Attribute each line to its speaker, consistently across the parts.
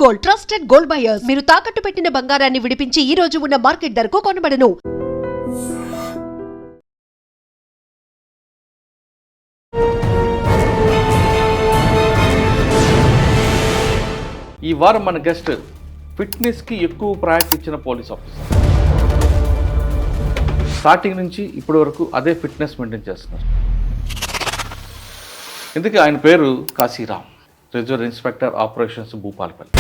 Speaker 1: Gold, trusted gold buyers. మీరు తాకట్టు పెట్టిన బంగారాన్ని విడిపించి ఈ రోజు ఉన్న మార్కెట్ ధరకు కొనబడను.
Speaker 2: ఈ వారం మన గెస్ట్ ఫిట్నెస్కి ఎక్కువ ప్రయారిటీ ఇచ్చిన పోలీస్ ఆఫీసర్. స్టార్టింగ్ నుంచి ఇప్పటి వరకు అదే ఫిట్నెస్ మెయింటైన్ చేస్తున్నారు. ఇందుకే ఆయన పేరు Kashiram, reserve inspector operations Bhupalpally.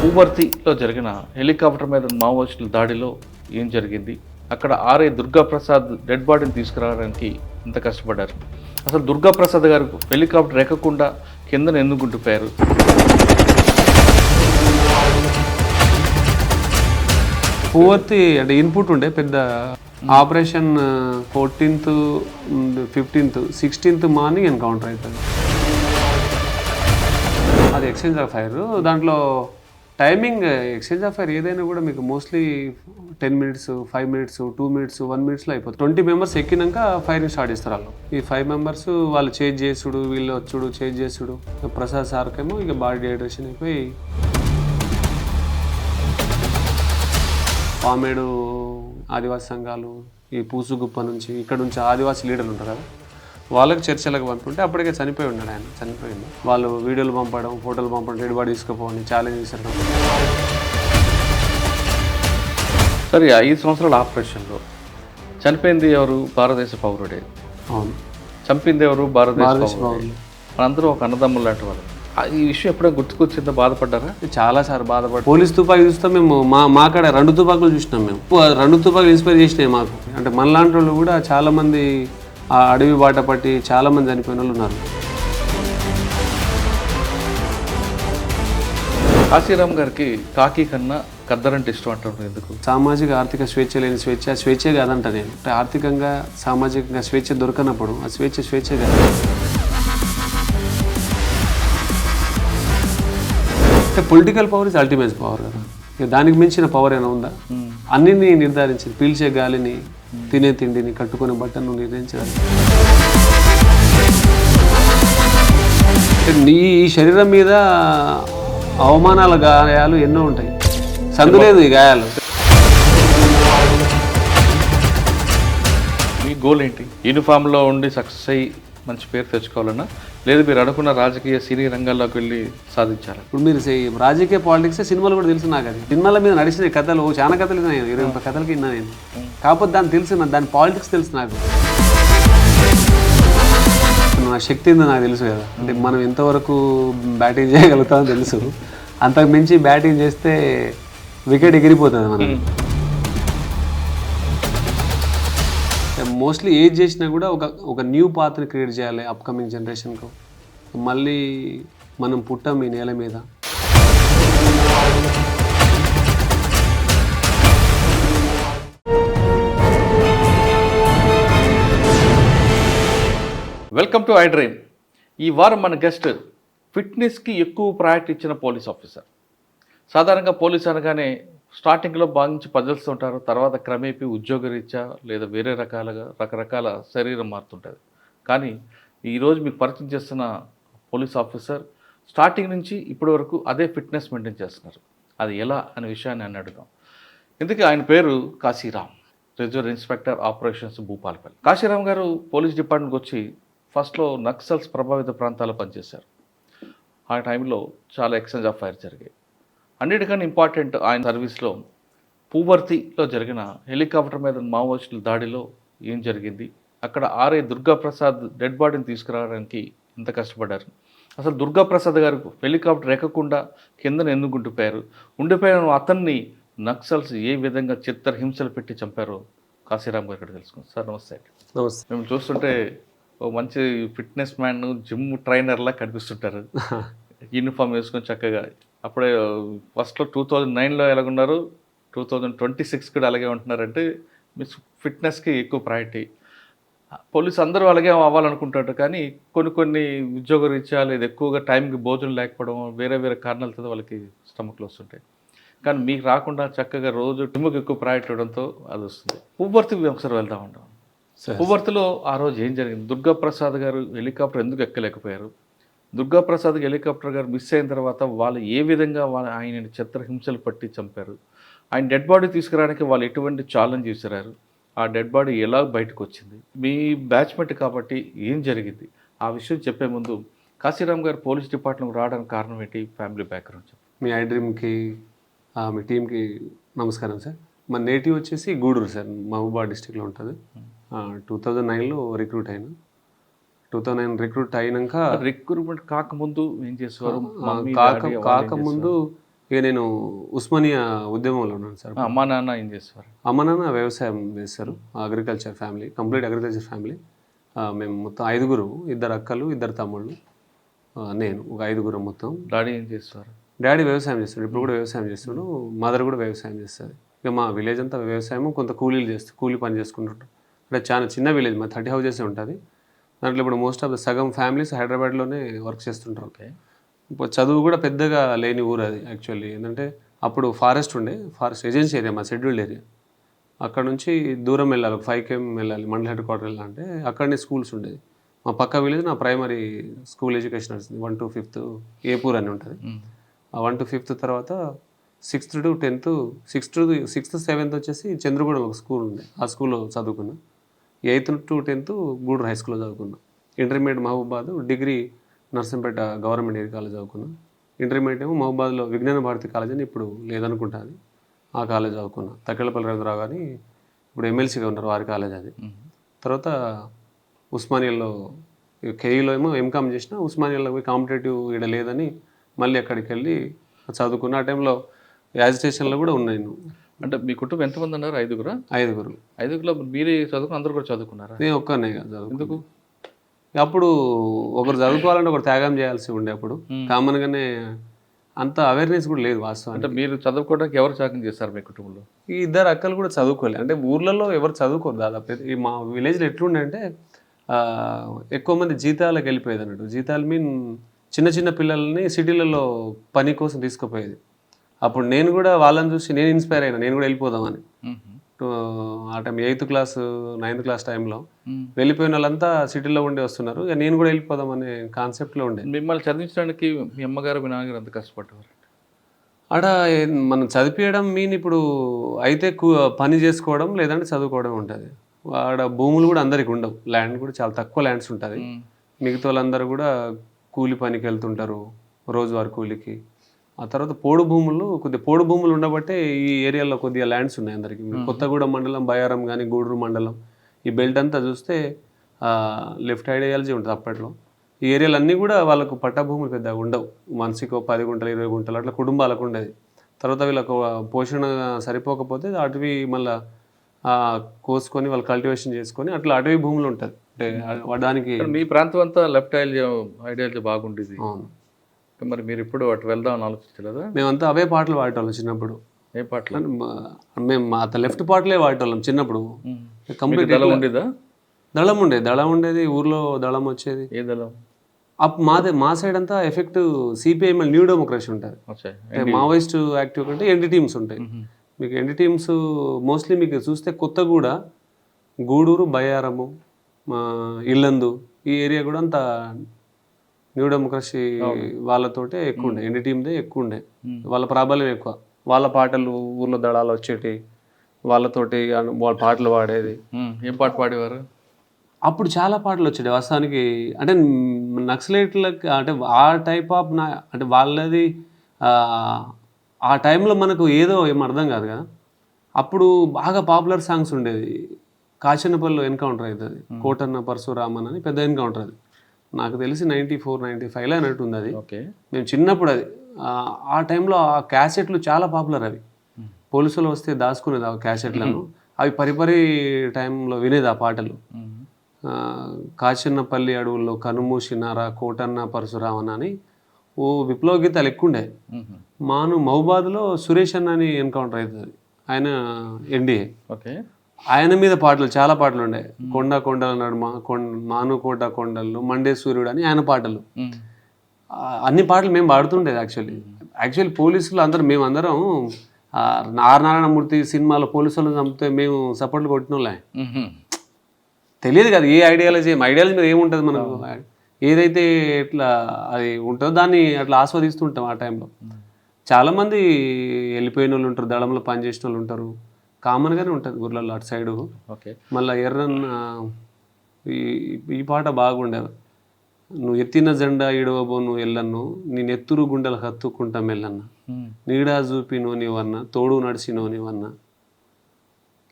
Speaker 2: పూవర్తిలో జరిగిన హెలికాప్టర్ మీద మావోయిస్టుల దాడిలో ఏం జరిగింది, అక్కడ ఆర్ఐ దుర్గాప్రసాద్ డెడ్ బాడీని తీసుకురావడానికి ఎంత కష్టపడ్డారు, అసలు దుర్గాప్రసాద్ గారు హెలికాప్టర్ ఎక్కకుండా కిందన ఎందుకు ఉండిపోయారు,
Speaker 3: పూవర్తి అంటే ఇన్పుట్ ఉండే పెద్ద operation 14th 15th 16th morning encounter అవుతుంది. అది ఎక్స్చేంజ్ ఆఫ్ ఫైర్. దాంట్లో టైమింగ్ ఎక్స్చేంజ్ ఆఫ్ ఫైర్ ఏదైనా కూడా మీకు mostly 10 minutes 5 minutes 2 minutes 1 minute అయిపోతుంది. 20 members ఎక్కినాక ఫైరింగ్ స్టార్ట్ చేస్తారు వాళ్ళు. ఈ 5 members వాళ్ళు చేంజ్ చేసుడు, వీళ్ళు వచ్చుడు చేంజ్ చేసుడు. ప్రసాద్ సార్కేమో ఇక బాడీ డైడ్రేషన్ అయిపోయి పామేడు ఆదివాసీ సంఘాలు, ఈ పూసుగుప్ప నుంచి ఇక్కడ నుంచి ఆదివాసీ లీడర్లు ఉంటారు కదా, వాళ్ళకి చర్చలకు పంపుంటే అప్పటికే చనిపోయి ఉన్నాడు ఆయన. చనిపోయింది. వాళ్ళు వీడియోలు పంపడం, ఫోటోలు పంపడం, డెడ్ బాడీ తీసుకుపోవని ఛాలెంజ్ చేశారు.
Speaker 2: సరే 5 సంవత్సరాల ఆపరేషన్లో చనిపోయింది ఎవరు? భారతదేశ పౌరుడే.
Speaker 3: అవును.
Speaker 2: చంపింది ఎవరు? భారతదేశ పౌరుడే. మనందరూ ఒక అన్నదమ్ములు లాంటి వాళ్ళు. ఈ విషయం ఎప్పుడైనా గుర్తుకొచ్చిందో బాధపడ్డారా?
Speaker 3: చాలాసార్లు బాధపడ్డా. పోలీస్ తుపాకీ చూస్తాం మేము, మా కాడ 2 తుపాకులు చూసినాం మేము. 2 తుపాకులు ఇన్స్పైర్ చేసినాయి మాకు. అంటే మనలాంటి వాళ్ళు కూడా చాలామంది ఆ అడవి బాట పట్టి చాలామంది చనిపోయిన వాళ్ళు ఉన్నారు.
Speaker 2: కాశీరామ్ గారికి కాకి కన్నా కద్దరంటే ఇష్టం అంటారు ఎందుకు?
Speaker 3: సామాజిక ఆర్థిక స్వేచ్ఛ లేని స్వేచ్ఛే కాదంట నేను. అంటే ఆర్థికంగా సామాజికంగా స్వేచ్ఛ దొరకనప్పుడు ఆ స్వేచ్ఛే కాదు. అంటే political power is ultimate power కదా. ఇక దానికి మించిన పవర్ ఏమైనా ఉందా? అన్నిని నిర్ధారించింది. పీల్చే గాలిని, తినే తిండిని, కట్టుకునే బట్టను నిర్ణయించాలి. నీ ఈ శరీరం మీద అవమానాల గాయాలు ఎన్నో ఉంటాయి. సందులేదు ఈ గాయాలు.
Speaker 2: మీ గోల్ ఏంటి? యూనిఫామ్లో ఉండి సక్సెస్ అయ్యి మంచి పేరు తెచ్చుకోవాలన్నా, లేదు మీరు అనుకున్న రాజకీయ సినీ రంగాల్లోకి వెళ్ళి సాధించాలి?
Speaker 3: ఇప్పుడు మీరు రాజకీయ పాలిటిక్స్ సినిమాలు కూడా తెలుసు నాకు. అది సినిమాల మీద నడిచిన కథలు చాలా కథలు నేను 20 కథలకి విన్నా నేను. కాకపోతే దాన్ని తెలుసు, దాని పాలిటిక్స్ తెలుసు నాకు. నా శక్తి ఏందో నాకు తెలుసు కదా. అంటే మనం ఎంతవరకు బ్యాటింగ్ చేయగలుగుతామో తెలుసు. అంతకు మించి బ్యాటింగ్ చేస్తే వికెట్ ఎగిరిపోతుంది మనం. మోస్ట్లీ ఏజ్ చేసినా కూడా ఒక న్యూ పాత్ని క్రియేట్ చేయాలి అప్కమింగ్ జనరేషన్కు. మళ్ళీ మనం పుట్టాం ఈ నేల మీద.
Speaker 2: Welcome to I dream. ఈ వారం మన గెస్ట్ ఫిట్నెస్కి ఎక్కువ ప్రయారిటీ ఇచ్చిన పోలీస్ ఆఫీసర్. సాధారణంగా పోలీస్ అనగానే స్టార్టింగ్లో భావించి పదిలుస్తుంటారు, తర్వాత క్రమేపీ ఉద్యోగరీత్యా లేదా వేరే రకరకాల శరీరం మారుతుంటుంది. కానీ ఈరోజు మీకు పరిచయం చేస్తున్న పోలీస్ ఆఫీసర్ స్టార్టింగ్ నుంచి ఇప్పటి వరకు అదే ఫిట్నెస్ మెయింటైన్ చేస్తున్నారు. అది ఎలా అనే విషయాన్ని అని అడుగుదాం. ఇందుకే ఆయన పేరు Kashiram, reserve inspector operations Bhupalpally. Kashiram గారు పోలీస్ డిపార్ట్మెంట్కి వచ్చి ఫస్ట్లో నక్సల్స్ ప్రభావిత ప్రాంతాల్లో పనిచేశారు. ఆ టైంలో చాలా ఎక్స్చేంజ్ ఆఫ్ ఫైర్ జరిగాయి. అన్నిటికన్నా ఇంపార్టెంట్, ఆయన సర్వీస్లో పూవర్తిలో జరిగిన హెలికాప్టర్ మీద మావోయిస్టుల దాడిలో ఏం జరిగింది, అక్కడ ఆర్ఐ దుర్గాప్రసాద్ డెడ్ బాడీని తీసుకురావడానికి ఎంత కష్టపడ్డారు, అసలు దుర్గాప్రసాద్ గారు హెలికాప్టర్ ఎక్కకుండా కిందన ఎందుకు ఉండిపోయిన అతన్ని నక్సల్స్ ఏ విధంగా చిత్రహింసలు పెట్టి చంపారో కాశీరామ్ గారు ఇక్కడ తెలుసుకుంటాం. సార్ నమస్తే.
Speaker 3: నమస్తే.
Speaker 2: మేము చూస్తుంటే ఓ మంచి ఫిట్నెస్ మ్యాన్, జిమ్ ట్రైనర్లా కనిపిస్తుంటారు. యూనిఫామ్ వేసుకొని చక్కగా. అప్పుడే ఫస్ట్లో 2009లో ఎలాగున్నారు, 2026 కూడా అలాగే ఉంటున్నారంటే మీ ఫిట్నెస్కి ఎక్కువ ప్రయారిటీ. పోలీసు అందరూ అలాగే అవ్వాలనుకుంటారు, కానీ కొన్ని ఉద్యోగ రీత్యా లేదా ఎక్కువగా టైంకి భోజనం లేకపోవడం, వేరే కారణాలతో వాళ్ళకి స్టమక్లు వస్తుంటాయి. కానీ మీకు రాకుండా చక్కగా రోజు టిమ్ముకి ఎక్కువ ప్రయారిటీ ఇవ్వడంతో అది వస్తుంది. పువ్వర్తికి ఒకసారి వెళ్దాం ఉంటాం. పువ్వర్తిలో ఆ రోజు ఏం జరిగింది? దుర్గాప్రసాద్ గారు హెలికాప్టర్ ఎందుకు ఎక్కలేకపోయారు? దుర్గాప్రసాద్ హెలికాప్టర్ గారు మిస్ అయిన తర్వాత వాళ్ళు ఏ విధంగా ఆయన చిత్రహింసలు పట్టి చంపారు? ఆయన డెడ్ బాడీ తీసుకురావడానికి వాళ్ళు ఎటువంటి ఛాలెంజ్ విసిరారు? ఆ డెడ్ బాడీ ఎలా బయటకు వచ్చింది? మీ బ్యాచ్మెంట్ కాబట్టి ఏం జరిగింది? ఆ విషయం చెప్పే ముందు కాశీరామ్ గారు పోలీస్ డిపార్ట్మెంట్ రావడానికి కారణం ఏంటి? ఫ్యామిలీ బ్యాక్గ్రౌండ్ చెప్పండి.
Speaker 3: మీ ఐడ్రీమ్కి మీ టీంకి నమస్కారం సార్. మా నేటివ్ వచ్చేసి గూడూరు సార్, మహబూబాబాద్ డిస్టిక్లో ఉంటుంది. 2009లో రిక్రూట్ అయినా. 2009 రిక్రూట్ అయినాక
Speaker 2: రిక్రూట్మెంట్ కాకముందు ఏం చేసేవారు?
Speaker 3: కాకముందు ఇక నేను ఉస్మానియా ఉద్యమంలో ఉన్నాను సార్.
Speaker 2: అమ్మా నాన్న ఏం చేసేవారు?
Speaker 3: అమ్మ నాన్న వ్యవసాయం చేస్తారు, agriculture family, complete agriculture family. మేము మొత్తం 5గురు, 2 అక్కలు 2 తమ్ముళ్ళు, నేను ఒక 5గురు మొత్తం.
Speaker 2: డాడీ ఏం చేసేవారు?
Speaker 3: డాడీ వ్యవసాయం చేస్తాడు, ఇప్పుడు కూడా వ్యవసాయం చేస్తాడు. మదర్ కూడా వ్యవసాయం చేస్తుంది. ఇక మా విలేజ్ అంతా వ్యవసాయం, కొంత కూలీ పని చేసుకుంటుంటారు. అంటే చాలా చిన్న విలేజ్, మా 30 హౌజెస్ ఉంటుంది. దాంట్లో ఇప్పుడు మోస్ట్ ఆఫ్ ద సగం ఫ్యామిలీస్ హైదరాబాద్లోనే వర్క్ చేస్తుంటారు.
Speaker 2: ఓకే.
Speaker 3: ఇప్పుడు చదువు కూడా పెద్దగా లేని ఊరు అది యాక్చువల్లీ. ఏంటంటే అప్పుడు ఫారెస్ట్ ఏజెన్సీ ఏరియా, మా షెడ్యూల్డ్ ఏరియా. అక్కడ నుంచి దూరం వెళ్ళాలి, 5 km వెళ్ళాలి, మండల హెడ్ క్వార్టర్ వెళ్ళాలంటే. అక్కడనే స్కూల్స్ ఉండేది. మా పక్క విలేజ్ నా ప్రైమరీ స్కూల్ ఎడ్యుకేషన్ వచ్చింది. 1 to 5th ఏపూర్ అని ఉంటుంది. ఆ 1 to 5th తర్వాత 6th to 10th, 6th 7th వచ్చేసి చంద్రగూడెం ఒక స్కూల్ ఉంది, ఆ స్కూల్లో చదువుకున్నా. 8th to 10th Gudur high స్కూల్లో చదువుకున్నా. Intermediate Mahabubabad, degree Narsampet government degree college చదువుకున్నా. ఇంటర్మీడియట్ ఏమో మహబూబాద్లో విజ్ఞాన భారతి కాలేజ్ అని ఇప్పుడు లేదనుకుంటా, అది ఆ కాలేజ్ చదువుకున్నా. తక్కెళ్ళపల్లి రవీంద్రరావు గారిని ఇప్పుడు ఎమ్మెల్సీగా ఉన్నారు, వారి కాలేజ్ అది. తర్వాత ఉస్మానియాలో కేఈలో ఏమో ఎంకామ్ చేసిన. ఉస్మానియాలో పోయి కాంపిటేటివ్ ఇక్కడ లేదని మళ్ళీ అక్కడికి వెళ్ళి చదువుకున్న. ఆ టైంలో యాజిటేషన్లో కూడా ఉన్నాను.
Speaker 2: అంటే మీ కుటుంబం ఎంతమంది అన్నారు? 5గురా?
Speaker 3: 5గురు.
Speaker 2: 5గురులో మీరే చదువుకుని అందరూ కూడా చదువుకున్నారా?
Speaker 3: నేను ఒక్కనే చదువు.
Speaker 2: ఎందుకు?
Speaker 3: అప్పుడు ఒకరు చదువుకోవాలంటే ఒకరు త్యాగం చేయాల్సి ఉండే. అప్పుడు కామన్గానే అంత అవేర్నెస్ కూడా లేదు వాస్తవం.
Speaker 2: అంటే మీరు చదువుకోవడానికి ఎవరు త్యాగం చేస్తారు మీ కుటుంబంలో?
Speaker 3: ఈ 2 అక్కలు కూడా చదువుకోలేదు. అంటే ఊర్లలో ఎవరు చదువుకోరు దాదాపు. ఈ మా విలేజ్లో ఎట్లుండే అంటే ఎక్కువ మంది జీతాలకు వెళ్ళిపోయేది అన్నట్టు. జీతాలు మీన్ చిన్న చిన్న పిల్లల్ని సిటీలలో పని కోసం తీసుకుపోయేది. అప్పుడు నేను కూడా వాళ్ళని చూసి నేను ఇన్స్పైర్ అయినా, నేను కూడా వెళ్ళిపోదామని. ఆ time 8th class 9th class టైంలో వెళ్ళిపోయిన వాళ్ళంతా సిటీలో ఉండి వస్తున్నారు, ఇక నేను కూడా వెళ్ళిపోదామనే కాన్సెప్ట్లో ఉండే.
Speaker 2: మిమ్మల్ని చదివించడానికి మీ అమ్మగారు మీ నాన్నగారు ఎంత కష్టపడ్డారు?
Speaker 3: ఆడ మనం చదివించడం మీన్ ఇప్పుడు అయితే పని చేసుకోవడం లేదంటే చదువుకోవడం ఉంటుంది. ఆడ భూములు కూడా అందరికి ఉండవు, ల్యాండ్ కూడా చాలా తక్కువ ల్యాండ్స్ ఉంటుంది. మిగతా వాళ్ళందరూ కూడా కూలి పనికి వెళ్తుంటారు, రోజువారీ కూలికి. ఆ తర్వాత పోడు భూములు ఉండబట్టే ఈ ఏరియాలో కొద్దిగా ల్యాండ్స్ ఉన్నాయి అందరికీ. కొత్తగూడెం మండలం, బయారం కానీ గూడూరు మండలం, ఈ బెల్ట్ అంతా చూస్తే లెఫ్ట్ ఐడియాలజీ ఉంటుంది అప్పట్లో. ఈ ఏరియాలన్నీ కూడా వాళ్ళకు పట్టా భూములు పెద్దగా ఉండవు. మనిషికి 10 గుంటలు 20 గుంటలు అట్లా కుటుంబాలకు ఉండేది. తర్వాత వీళ్ళకు పోషణ సరిపోకపోతే అటవీ మళ్ళీ కోసుకొని వాళ్ళు కల్టివేషన్ చేసుకొని అట్లా అటవీ భూములు ఉంటుంది. అంటే దానికి
Speaker 2: మీ ప్రాంతం అంతా లెఫ్ట్ ఐడియాలజీ బాగుండేది.
Speaker 3: అవును.
Speaker 2: మరి మీరు ఇప్పుడు అటు వెళ్దామని ఆలోచించలేదా?
Speaker 3: మేమంతా అవే పాటలు వాడేటోళ్ళం చిన్నప్పుడు.
Speaker 2: ఏ పాటలు?
Speaker 3: మేము అంత లెఫ్ట్ పాటలే వాడేటోళ్ళం చిన్నప్పుడు. కంప్లీట్
Speaker 2: ఉండేదా?
Speaker 3: దళం ఉండేది ఊర్లో. దళం వచ్చేది.
Speaker 2: ఏ దళం?
Speaker 3: మా సైడ్ అంతా ఎఫెక్టివ్ సిపిఐఎం న్యూ డెమోక్రసీ ఉంటుంది. మావోయిస్ట్ యాక్టివ్ కంటే ఎన్డీ టీమ్స్ ఉంటాయి. మీకు ఎన్డీ టీమ్స్ మోస్ట్లీ మీకు చూస్తే కొత్తగూడ, గూడూరు, బయ్యారము, ఇల్లందు ఈ ఏరియా కూడా అంతా న్యూ డెమోక్రసీ వాళ్ళతోటే ఎక్కువ ఉండే. ఎన్డీ టీమ్దే ఎక్కువ ఉండే. వాళ్ళ ప్రాబల్యం ఎక్కువ. వాళ్ళ పాటలు ఊర్లో దళాలు వచ్చేటి, వాళ్ళతోటి వాళ్ళ పాటలు పాడేది.
Speaker 2: ఏం పాట పాడేవారు?
Speaker 3: అప్పుడు చాలా పాటలు వచ్చేవి వాస్తవానికి. అంటే నక్సలైట్లకి అంటే ఆ టైప్ ఆఫ్ అంటే వాళ్ళది ఆ టైంలో మనకు ఏదో ఏం అర్థం కాదు కదా. అప్పుడు బాగా పాపులర్ సాంగ్స్ ఉండేది. కాచనపల్లిలో ఎన్కౌంటర్ అవుతుంది, కోటన్న పరశురామన్ అని పెద్ద ఎన్కౌంటర్. అది నాకు తెలిసి 94, 95లో అన్నట్టు ఉంది అది. మేము చిన్నప్పుడు అది ఆ టైంలో ఆ క్యాసెట్లు చాలా పాపులర్. అవి పోలీసులు వస్తే దాచుకునేది ఆ క్యాసెట్లను. అవి పరిపరి టైంలో వినేది ఆ పాటలు. కాచన్నపల్లి అడవుల్లో కనుమూసినారా కోటన్న పరశురామన్ అని ఓ విప్లవ గీతాలు ఎక్కువ ఉండే. మహబూబాద్లో సురేష్ అన్న అని ఎన్కౌంటర్ అవుతుంది. ఆయన ఎన్డీఏ. ఆయన మీద పాటలు చాలా పాటలు ఉండే. కొండ కొండల నడుమ, మానుకోట కొండల్లో, మండే సూర్యుడు అని ఆయన పాటలు. అన్ని పాటలు మేము పాడుతుండేది. యాక్చువల్లీ పోలీసులు అందరం మేమందరం ఆర్ నారాయణమూర్తి సినిమాలో పోలీసు వాళ్ళని చంపితే మేము సపోర్ట్లు కొట్టిన వాళ్ళే.
Speaker 2: మ్మ్.
Speaker 3: తెలియదు కదా ఏ ఐడియాలజీ మీద ఏముంటుంది మనకు, ఏదైతే ఇట్లా అది ఉంటుందో దాన్ని అట్లా ఆస్వాదిస్తుంటాం ఆ టైంలో. చాలామంది వెళ్ళిపోయిన వాళ్ళు ఉంటారు, దళంలో పనిచేసిన వాళ్ళు ఉంటారు, కామన్గానే ఉంటుంది ఊర్లలో అటు సైడు.
Speaker 2: ఓకే.
Speaker 3: మళ్ళీ ఎర్రన్న ఈ పాట బాగుండేది. నువ్వు ఎత్తిన జెండా ఇడవబోను ఎల్లన్ను, నేను ఎత్తురు గుండెలు హత్తుకుంటాం ఎల్లన్న,
Speaker 2: మ్మ్.
Speaker 3: నీడా చూపి నోనివన్న, తోడు నడిచి నోనివన్న,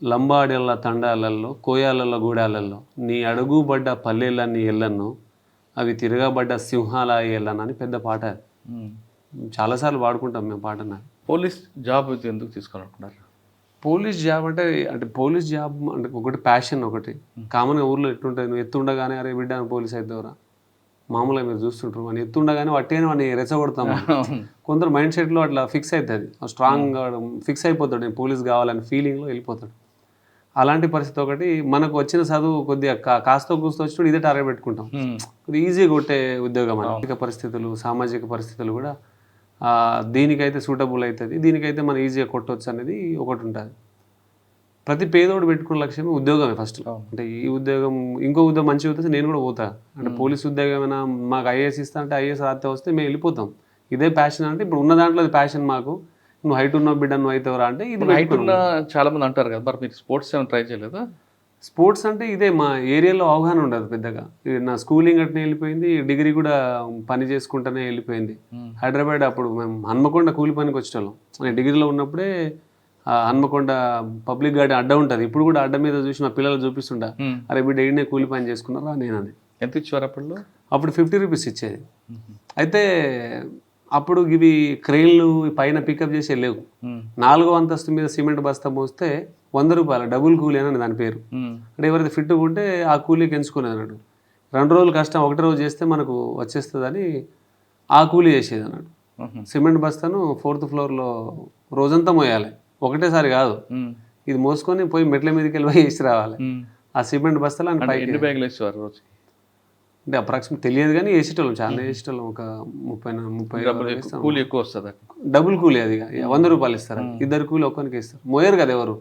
Speaker 3: లంబాడెల్ల తండాలల్లో కోయాలల్లో గూడాలల్లో, నీ అడుగుబడ్డ పల్లెలన్నీ ఎల్లన్ను, అవి తిరగబడ్డ సింహాల ఎల్లన్న అని పెద్ద పాట అది.
Speaker 2: మ్మ్.
Speaker 3: చాలాసార్లు వాడుకుంటాం మేము పాటను.
Speaker 2: పోలీస్ జాబ్ ఎందుకు తీసుకోవాలనుకున్నారు?
Speaker 3: పోలీస్ జాబ్ అంటే పోలీస్ జాబ్ అంటే ఒకటి ప్యాషన్, ఒకటి కామన్గా ఊర్లో ఎట్లుంటుంది, నువ్వు ఎత్తుండగానే అరే బిడ్డ పోలీస్ అవుతావురా, మామూలుగా మీరు చూస్తుంటారు అని ఎత్తుండగానే వట్టేనే వాడిని రెచ్చగొడతాము. కొందరు మైండ్ సెట్లో అట్లా ఫిక్స్ అవుతుంది, స్ట్రాంగ్గా ఫిక్స్ అయిపోతాడు నేను పోలీస్ కావాలని ఫీలింగ్లో వెళ్ళిపోతాడు. అలాంటి పరిస్థితి ఒకటి. మనకు వచ్చిన చదువు కొద్దిగా కాస్త కూస్తో వచ్చినప్పుడు ఇదే టార్గెట్ పెట్టుకుంటాం, కొద్దిగా ఈజీగా కొట్టే ఉద్యోగం. ఆర్థిక పరిస్థితులు, సామాజిక పరిస్థితులు కూడా దీనికైతే సూటబుల్ అవుతుంది, దీనికైతే మనం ఈజీగా కొట్టవచ్చు అనేది ఒకటి ఉంటుంది. ప్రతి పేదోడు పెట్టుకున్న లక్ష్యమే ఉద్యోగమే ఫస్ట్. అంటే ఈ ఉద్యోగం ఇంకో ఉద్యోగం మంచిగా వస్తే నేను కూడా పోతా, అంటే పోలీస్ ఉద్యోగం ఏమైనా మాకు ఐఏఎస్ ఇస్తా అంటే ఐఏఎస్ రాస్తే వస్తే మేము వెళ్ళిపోతాం. ఇదే ప్యాషన్ అంటే ఇప్పుడు ఉన్న దాంట్లో అది ప్యాషన్ మాకు. నువ్వు హైట్ ఉన్నావు బిడ్డ నువ్వు అవుతావురా అంటే ఇది
Speaker 2: హైట్ ఉన్న చాలా మంది అంటారు కదా, మరి మీరు స్పోర్ట్స్ ఏమైనా ట్రై చేయలేదా?
Speaker 3: స్పోర్ట్స్ అంటే ఇదే మా ఏరియాలో అవగాహన ఉండదు పెద్దగా. నా స్కూలింగ్ అట్నే వెళ్ళిపోయింది, డిగ్రీ కూడా పని చేసుకుంటూనే వెళ్ళిపోయింది. హైదరాబాద్ అప్పుడు మేము హన్మకొండ కూలి పనికి వచ్చేవాళ్ళం. నేను డిగ్రీలో ఉన్నప్పుడే హన్మకొండ పబ్లిక్ గార్డెన్ అడ్డ ఉంటుంది, ఇప్పుడు కూడా అడ్డ మీద చూసి మా పిల్లలు చూపిస్తుంటా, అరే బిడ్డ ఈడనే కూలి పని చేసుకున్నారా నేనని.
Speaker 2: ఎంత ఇచ్చేవారు
Speaker 3: అప్పుడు 50 రూపీస్ ఇచ్చేది. అయితే అప్పుడు ఇవి క్రెయిన్లు పైన పికప్ చేసి వెళ్ళేవు. 4వ అంతస్తు మీద సిమెంట్ బస్తా మోస్తే 100 రూపాయలు డబుల్ కూలీ అని దాని పేరు. అంటే ఎవరైతే ఫిట్ ఉంటే ఆ కూలీకి ఎంచుకునేది అన్నాడు. 2 రోజులు కష్టం 1 రోజు చేస్తే మనకు వచ్చేస్తుందని ఆ కూలీ చేసేది అన్నాడు. సిమెంట్ బస్తాను 4th ఫ్లోర్లో రోజంతా మోయాలి, ఒకటేసారి కాదు. ఇది మోసుకొని పోయి మెట్ల మీదకి వెళ్ళి వేసి రావాలి. ఆ సిమెంట్ బస్తాలు అని పైకి
Speaker 2: ఎన్ని బ్యాగులు వేసేవారు రోజు?
Speaker 3: అంటే అప్రాక్సిమేట్ తెలియదు కానీ వేసేటోళ్ళం, చాలా వేసేటోళ్ళం. ఒక 30
Speaker 2: కూలి ఎక్కువ వస్తుంది,
Speaker 3: డబుల్ కూలీ అది 100 రూపాయలు ఇస్తారు. 2 కూలీ ఒక్కరికి ఇస్తారు, మోయరు కదా ఎవరు,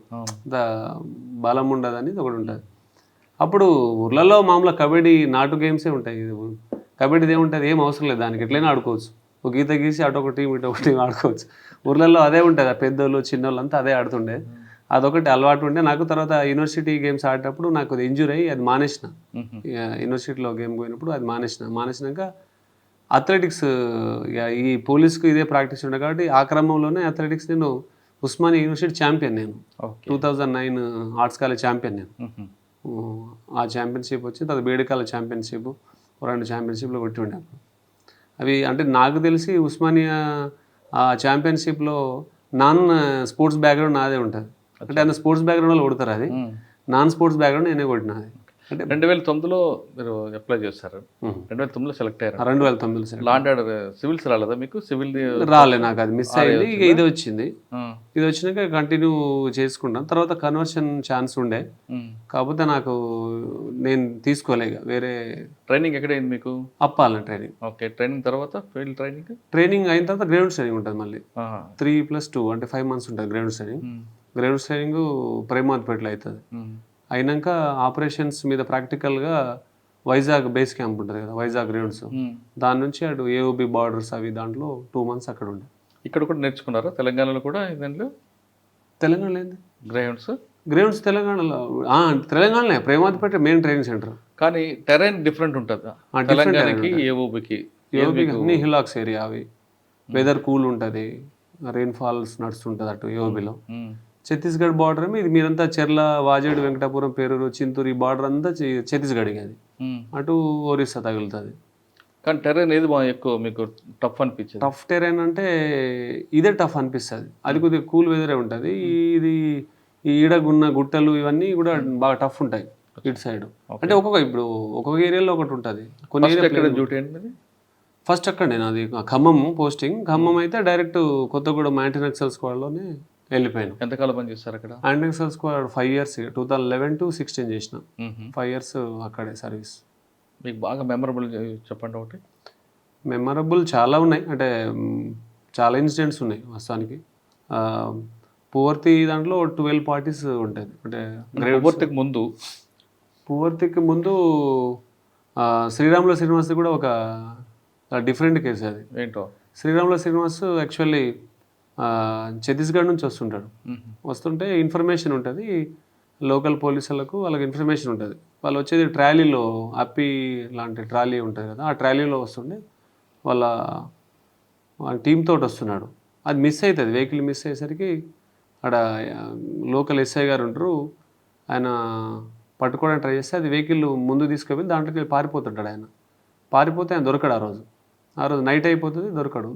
Speaker 3: బలం ఉండదని ఒకటి ఉంటుంది. అప్పుడు ఊర్లలో మామూలుగా కబడ్డీ నాటు గేమ్సే ఉంటాయి. కబడ్డీది ఏముంటుంది, ఏం అవసరం లేదు, దానికి ఎట్లయినా ఆడుకోవచ్చు. ఒక గీత గీసి అటు ఒక టీం ఇటు ఒక టీం ఆడుకోవచ్చు. ఊర్లలో అదే ఉంటుంది, ఆ పెద్దోళ్ళు చిన్నోళ్ళు అంతా అదే ఆడుతుండే. అదొకటి అలవాటు ఉండే నాకు. తర్వాత యూనివర్సిటీ గేమ్స్ ఆడేటప్పుడు నాకు అది ఇంజురీ అయ్యి అది మానేసిన. యూనివర్సిటీలో గేమ్ పోయినప్పుడు అది మానేసినాక అథ్లెటిక్స్ ఈ పోలీస్కి ఇదే ప్రాక్టీస్ ఉండే కాబట్టి ఆ క్రమంలోనే అథ్లెటిక్స్ నేను ఉస్మానియా యూనివర్సిటీ ఛాంపియన్, నేను 2009 ఆర్ట్స్ కాలేజ్ ఛాంపియన్ నేను. ఆ ఛాంపియన్షిప్ వచ్చి తర్వాత బేడికాల ఛాంపియన్షిప్ 2 ఛాంపియన్షిప్లో కొట్టి ఉండే. అవి అంటే నాకు తెలిసి ఉస్మానియా ఆ ఛాంపియన్షిప్లో నాన్ స్పోర్ట్స్ బ్యాక్గ్రౌండ్ నాదే ఉంటుంది. అంటే ఆయన స్పోర్ట్స్ బ్యాక్గ్రౌండ్ వాళ్ళు కొడతారు, అది నాన్ స్పోర్ట్స్ బ్యాక్గ్రౌండ్ నేనే కొట్టినది.
Speaker 2: అంటే 2009లో మీరు అప్లై చేస్తారు, 2009లో సెలెక్ట్ అయ్యారు.
Speaker 3: 2009లో
Speaker 2: లాండ్ ఆర్డర్ సివిల్స్ రాలేదా మీకు? సివిల్
Speaker 3: రాలే, నాకు అది మిస్ అయింది. ఇక ఇది వచ్చింది, ఇది వచ్చినాక కంటిన్యూ చేసుకుంటాం. తర్వాత కన్వర్షన్ ఛాన్స్ ఉండే, కాకపోతే నాకు నేను తీసుకోలే. వేరే
Speaker 2: ట్రైనింగ్ ఎక్కడైంది మీకు?
Speaker 3: అప్పాలని ట్రైనింగ్.
Speaker 2: ఓకే, ట్రైనింగ్ తర్వాత ఫీల్డ్
Speaker 3: ట్రైనింగ్ అయిన తర్వాత గ్రౌండ్ ట్రైనింగ్ ఉంటుంది మళ్ళీ 3+2 అంటే 5 months ఉంటుంది గ్రౌండ్ ట్రైనింగ్. గ్రౌండ్ ట్రైనింగ్ ప్రేమాద్పేటలో అవుతుంది. అయినాక ఆపరేషన్స్ మీద ప్రాక్టికల్గా వైజాగ్ బేస్ క్యాంప్ ఉంటుంది కదా, వైజాగ్ గ్రౌండ్స్, దాని నుంచి అటు ఏఓబి బార్డర్స్ అవి దాంట్లో 2 months అక్కడ ఉండే.
Speaker 2: ఇక్కడ కూడా నేర్చుకున్నారా తెలంగాణలో కూడా? దాంట్లో
Speaker 3: తెలంగాణలో ఏంది గ్రౌండ్స్ తెలంగాణలో ప్రేమాద్పేట మెయిన్ ట్రైనింగ్ సెంటర్.
Speaker 2: కానీ టెరైన్ డిఫరెంట్ ఉంటుంది తెలంగాణకి ఏఓబికి.
Speaker 3: అన్ని హిలాక్స్ ఏరియా, అవి వెదర్ కూల్ ఉంటుంది, రెయిన్ ఫాల్స్ నడుస్తుంటుంది అటు ఏఓబిలో. ఛత్తీస్గఢ్ బార్డర్ ఇది మీరంతా చెర్ల, వాజేడు, వెంకటాపురం, పేరూరు, చింతూరు ఈ బార్డర్ అంతా ఛత్తీస్గఢ్కి, అది అటు ఒరిస్సా తగులుతుంది.
Speaker 2: కానీ టెరైన్ ఏది బాగా ఎక్కువ మీకు టఫ్ అనిపించింది?
Speaker 3: టఫ్ టెరైన్ అంటే ఇదే టఫ్ అనిపిస్తుంది, అది కొద్దిగా కూల్ వెదరే ఉంటుంది. ఇది ఈడగున్న గుట్టలు ఇవన్నీ కూడా బాగా టఫ్ ఉంటాయి ఇటు సైడ్. అంటే ఒక్కొక్క ఏరియాలో ఒకటి ఉంటుంది. కొన్ని ఏరియా
Speaker 2: డ్యూటీ ఏంటి?
Speaker 3: ఫస్ట్ అక్కడ నేను అది ఖమ్మం పోస్టింగ్. ఖమ్మం అయితే డైరెక్ట్ కొత్తగూడెం యాంటీ నక్సల్ స్క్వాడ్లోనే వెళ్ళిపోయాను.
Speaker 2: ఎంతకాలం పని చేస్తారు అక్కడ?
Speaker 3: Anti Naxal squad 5 years, 2011 to 2016 చేసిన. 5 years అక్కడే సర్వీస్.
Speaker 2: మీకు బాగా మెమరబుల్ చెప్పండి ఒకటి.
Speaker 3: మెమరబుల్ చాలా ఉన్నాయి, అంటే చాలా ఇన్సిడెంట్స్ ఉన్నాయి వాస్తవానికి. పువర్తి దాంట్లో 12 పార్టీస్ ఉంటాయి. అంటే
Speaker 2: పువ్వర్తికి ముందు
Speaker 3: పువర్తికి ముందు శ్రీరాములు శ్రీనివాస్ కూడా ఒక డిఫరెంట్ కేసు అది.
Speaker 2: ఏంటో
Speaker 3: శ్రీరాములు శ్రీనివాస్ యాక్చువల్లీ ఛత్తీస్గఢ్ నుంచి వస్తుంటాడు. వస్తుంటే ఇన్ఫర్మేషన్ ఉంటుంది లోకల్ పోలీసులకు, వాళ్ళకి ఇన్ఫర్మేషన్ ఉంటుంది. వాళ్ళు వచ్చేది ట్రాలీలో, అప్పి లాంటి ట్రాలీ ఉంటుంది కదా, ఆ ట్రాలీలో వస్తుండే వాళ్ళ టీమ్ తోటి వస్తున్నాడు. అది మిస్ అవుతుంది, వెహికల్ మిస్ అయ్యేసరికి అక్కడ లోకల్ ఎస్ఐ గారు ఉంటారు, ఆయన పట్టుకోవడానికి ట్రై చేస్తే అది వెహికల్ ముందు తీసుకెళ్ళి దాంట్లోకి పారిపోతుంటాడు. ఆయన పారిపోతే ఆయన దొరకడు. ఆ రోజు నైట్ అయిపోతుంది,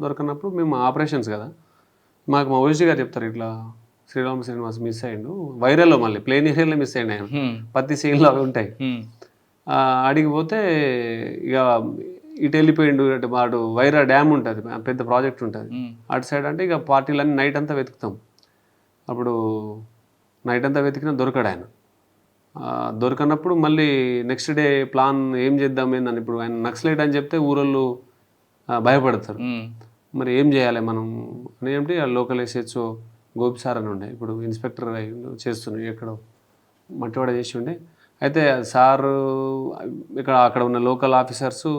Speaker 3: దొరకనప్పుడు మేము ఆపరేషన్స్ కదా, మాకు మా ఓజీ గారు చెప్తారు ఇట్లా శ్రీరామ శ్రీనివాస్ మిస్ అయ్యిండు. వైరల్లో మళ్ళీ ప్లేన్ ఏరియాలో మిస్ అయ్యిండు ఆయన, ప్రతి సీన్లో అవి ఉంటాయి. అడిగిపోతే ఇక ఇటు వెళ్ళిపోయిండు, అటు వాడు వైరా డ్యామ్ ఉంటుంది, పెద్ద ప్రాజెక్ట్ ఉంటుంది అటు సైడ్. అంటే ఇక పార్టీలన్నీ నైట్ అంతా వెతుకుతాం. అప్పుడు నైట్ అంతా వెతికినా దొరకడు ఆయన. దొరకనప్పుడు మళ్ళీ నెక్స్ట్ డే ప్లాన్ ఏం చేద్దాం ఏందని, ఇప్పుడు ఆయన నక్సలైట్ అని చెప్తే ఊరోళ్ళు భయపడతారు. మరి ఏం చేయాలి మనం అని ఏంటి, లోకల్ ఎస్హెచ్ఓ గోపి సార్ అని ఉండే, ఇప్పుడు ఇన్స్పెక్టర్ చేస్తున్నాడు, ఎక్కడో మట్టివాడ చేసి ఉండే. అయితే సారు అక్కడ ఉన్న local officers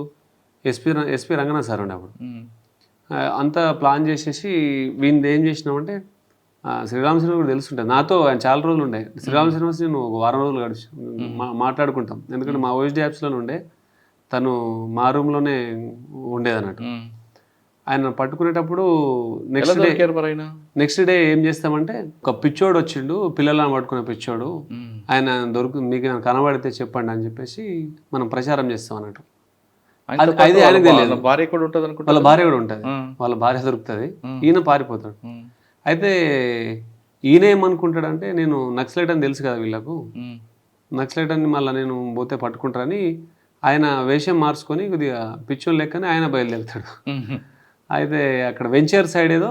Speaker 3: SP Ranganath sir ఉండే. అప్పుడు అంతా ప్లాన్ చేసేసి వీళ్ళది ఏం చేసినామంటే, శ్రీరామ శ్రీనివాస్ కూడా తెలుసుంటుంది నాతో, ఆయన చాలా రోజులు ఉండే. శ్రీరామ శ్రీనివాస్ నేను ఒక వారం రోజులు గడిచి మాట్లాడుకుంటాం, ఎందుకంటే మా ఓఎస్డీ యాప్స్లోనే ఉండే, తను మా రూమ్లోనే ఉండేదన్నట్టు. ఆయన పట్టుకునేటప్పుడు నెక్స్ట్ డే ఏం చేస్తామంటే, ఒక పిచ్చోడు వచ్చిండు, పిల్లలను పట్టుకునే పిచ్చోడు, ఆయన మీకు కనబడితే చెప్పండి అని చెప్పేసి మనం ప్రచారం చేస్తాం అన్నట్టు. అది ఆయనకు తెలియదు.
Speaker 2: భార్య కూడా ఉంటుంది అనుకుంటా,
Speaker 3: వాళ్ళ భార్య కూడా ఉంటుంది, వాళ్ళ భార్య దొరుకుతుంది, ఈయన పారిపోతాడు. అయితే ఈయన ఏమనుకుంటాడంటే, నేను నక్సలైట్ అని తెలుసు కదా వీళ్ళకు, నక్సలైట్ అని మళ్ళీ నేను పోతే పట్టుకుంటారని ఆయన వేషం మార్చుకొని కొద్దిగా పిచ్చోని లెక్కనే ఆయన బయలుదేరుతాడు. అయితే అక్కడ వెంచర్ సైడ్ ఏదో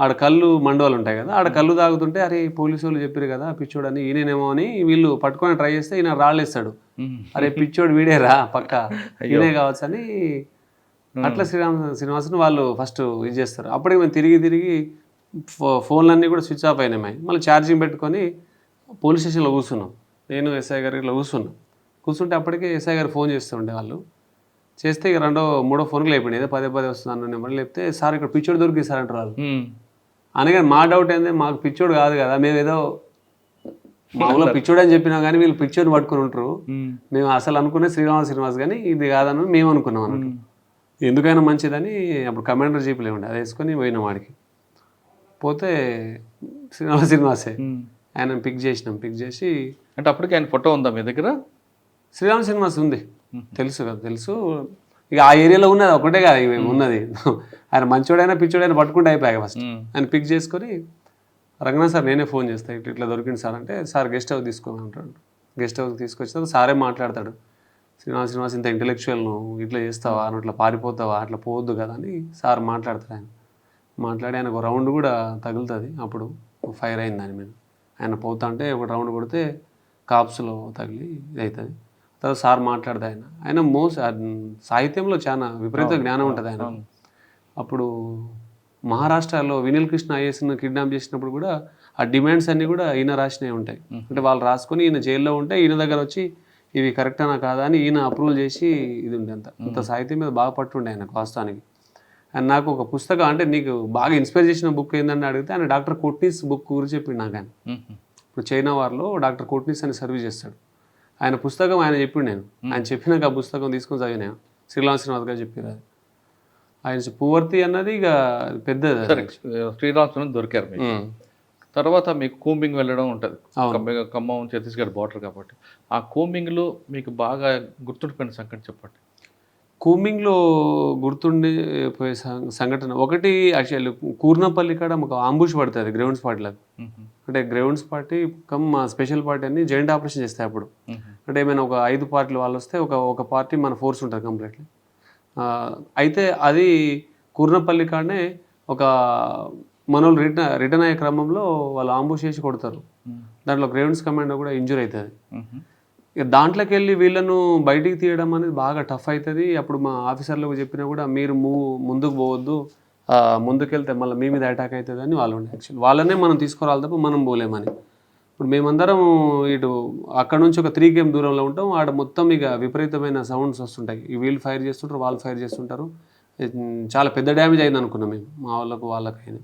Speaker 3: ఆడ కళ్ళు మండవాలు ఉంటాయి కదా, ఆడ కళ్ళు తాగుతుంటే అరే పోలీసు వాళ్ళు చెప్పారు కదా పిచ్చోడు అని, ఈయనేమో అని వీళ్ళు పట్టుకొని ట్రై చేస్తే ఈయన రాళ్ళేస్తాడు. అరే పిచ్చోడు వీడేరా పక్క ఈయనే కావచ్చు అని. అట్లా శ్రీనివాసుని వాళ్ళు ఫస్ట్ ఇది చేస్తారు. అప్పటికి మేము తిరిగి ఫోన్లన్నీ కూడా స్విచ్ ఆఫ్ అయినాయి. మళ్ళీ ఛార్జింగ్ పెట్టుకొని పోలీస్ స్టేషన్లో కూర్చున్నాం, నేను ఎస్ఐ గారు ఇట్లా కూర్చుంటే అప్పటికే ఎస్ఐ గారు ఫోన్ చేస్తుండే. వాళ్ళు చేస్తే ఇక మూడో ఫోన్కి లేపండి, ఏదో పదే వస్తుంది అన్న నెంబర్ లేపితే, సార్ ఇక్కడ పిచ్చోడు దొరికి సార్ అంటారు వాళ్ళు. అనగానే మా డౌట్ ఏంది, మాకు పిచ్చోడు కాదు కదా, మేము ఏదో మామూలుగా పిచ్చోడు అని చెప్పినా కానీ వీళ్ళు పిచ్చోడిని పట్టుకుని ఉంటారు, మేము అసలు అనుకునే శ్రీనివాస్ కానీ ఇది కాదని మేము అనుకున్నాం అన్నట్టు. ఎందుకైనా మంచిదని అప్పుడు కమాండర్ జీపులే ఉండే, అది వేసుకొని పోయినాం వాడికి. పోతే శ్రీనివాసే ఆయన పిక్ చేసి.
Speaker 2: అంటే అప్పటికి ఆయన ఫోటో ఉందా మీ దగ్గర?
Speaker 3: శ్రీనివాస్ ఉంది, తెలుసు. ఇక ఆ ఏరియాలో ఉన్నది ఒకటే కాదు మేము ఉన్నది. ఆయన మంచోడైనా పిచ్చోడైనా పట్టుకుంటే అయిపోయాక ఫస్ట్ ఆయన పిక్ చేసుకొని, రంగనాథ్ సార్ నేనే ఫోన్ చేస్తాను ఇట్లా దొరికింది సార్ అంటే, సార్ గెస్ట్ హౌస్ తీసుకోమని అంటాడు. గెస్ట్ హౌస్ తీసుకొచ్చిన సారే మాట్లాడతాడు, శ్రీనివాస్ ఇంత ఇంటెలెక్చువల్ నువ్వు ఇట్లా చేస్తావా, నువ్వు ఇట్లా పారిపోతావా, అట్లా పోవద్దు కదా అని సార్ మాట్లాడతాడు. ఆయన మాట్లాడి ఆయనకు ఒక రౌండ్ కూడా తగులుతుంది. అప్పుడు ఫైర్ అయింది దాని మీద. ఆయన పోతా అంటే ఒక రౌండ్ కొడితే కాప్స్లో తగిలి ఇది అవుతుంది. తర్వాత సార్ మాట్లాడదు. ఆయన సాహిత్యంలో చాలా విపరీత జ్ఞానం ఉంటుంది ఆయన. అప్పుడు మహారాష్ట్రలో వినిల్ కృష్ణ ఐఏఎస్ను కిడ్నాప్ చేసినప్పుడు కూడా ఆ డిమాండ్స్ అన్నీ కూడా ఈయన రాసినవి ఉంటాయి. అంటే వాళ్ళు రాసుకొని ఈయన జైల్లో ఉంటే ఈయన దగ్గర వచ్చి ఇవి కరెక్టేనా కాదా అని ఈయన అప్రూవల్ చేసి ఇది ఉండే. అంత సాహిత్యం మీద బాగా పట్టుండే ఆయనకు వాస్తవానికి. అండ్ నాకు ఒక పుస్తకం అంటే నీకు బాగా ఇన్స్పైర్ చేసిన బుక్ ఏంటని అడిగితే ఆయన డాక్టర్ కోట్నీస్ బుక్ గురించి చెప్పిండు నాకు. ఆయన ఇప్పుడు చైనా వార్లో డాక్టర్ కోట్నీస్ అని సర్వీస్ చేస్తాడు. ఆయన పుస్తకం ఆయన చెప్పిండు. ఆయన చెప్పినాక ఆ పుస్తకం తీసుకొని చదివినా. శ్రీనివాస్ గారు చెప్పారు అది. ఆయన పువర్తి అన్నది ఇక పెద్దది.
Speaker 2: శ్రీనివాస్ దొరికారు. తర్వాత మీకు కూంబింగ్ వెళ్ళడం ఉంటుంది, ఖమ్మం ఛత్తీస్గఢ్ బార్డర్ కాబట్టి. ఆ కూంబింగ్లో మీకు బాగా గుర్తుండిపోయిన సంఘటన చెప్పండి.
Speaker 3: కూంబింగ్లో గుర్తుండిపోయే సంఘటన ఒకటి, యాక్చువల్లీ కూర్నపల్లి కాడ మాకు ఆంబుష్ పడుతుంది గ్రౌండ్స్ పార్టీలకు. అంటే గ్రౌండ్స్ పార్టీ మా స్పెషల్ పార్టీ అని జాయింట్ ఆపరేషన్ చేస్తాయి అప్పుడు. అంటే ఏమైనా ఒక 5 పార్టీలు వాళ్ళు వస్తే ఒక పార్టీ మన ఫోర్స్ ఉంటుంది కంప్లీట్లీ. అయితే అది కూర్నపల్లి కాడనే ఒక మనోళ్ళు రిటర్న్ అయ్యే క్రమంలో వాళ్ళు ఆంబుష్ చేసి కొడతారు. దాంట్లో గ్రౌండ్స్ కమాండర్ కూడా ఇంజూర్ అవుతుంది. ఇక దాంట్లోకి వెళ్ళి వీళ్ళను బయటికి తీయడం అనేది బాగా టఫ్ అవుతుంది. అప్పుడు మా ఆఫీసర్లకు చెప్పినా కూడా మీరు ముందుకు పోవద్దు, ముందుకెళ్తే మళ్ళీ మీ మీద అటాక్ అవుతుంది అని వాళ్ళు ఉండే యాక్చువల్లీ వాళ్ళనే మనం తీసుకురావాలి తప్ప మనం పోలేమని. ఇప్పుడు మేమందరం ఇటు అక్కడ నుంచి ఒక 3 km దూరంలో ఉంటాం. ఆడ మొత్తం ఇక విపరీతమైన సౌండ్స్ వస్తుంటాయి. వీళ్ళు ఫైర్ చేస్తుంటారు, వాళ్ళు ఫైర్ చేస్తుంటారు. చాలా పెద్ద డ్యామేజ్ అయింది అనుకున్నాం మేము, మా వాళ్ళకైనా.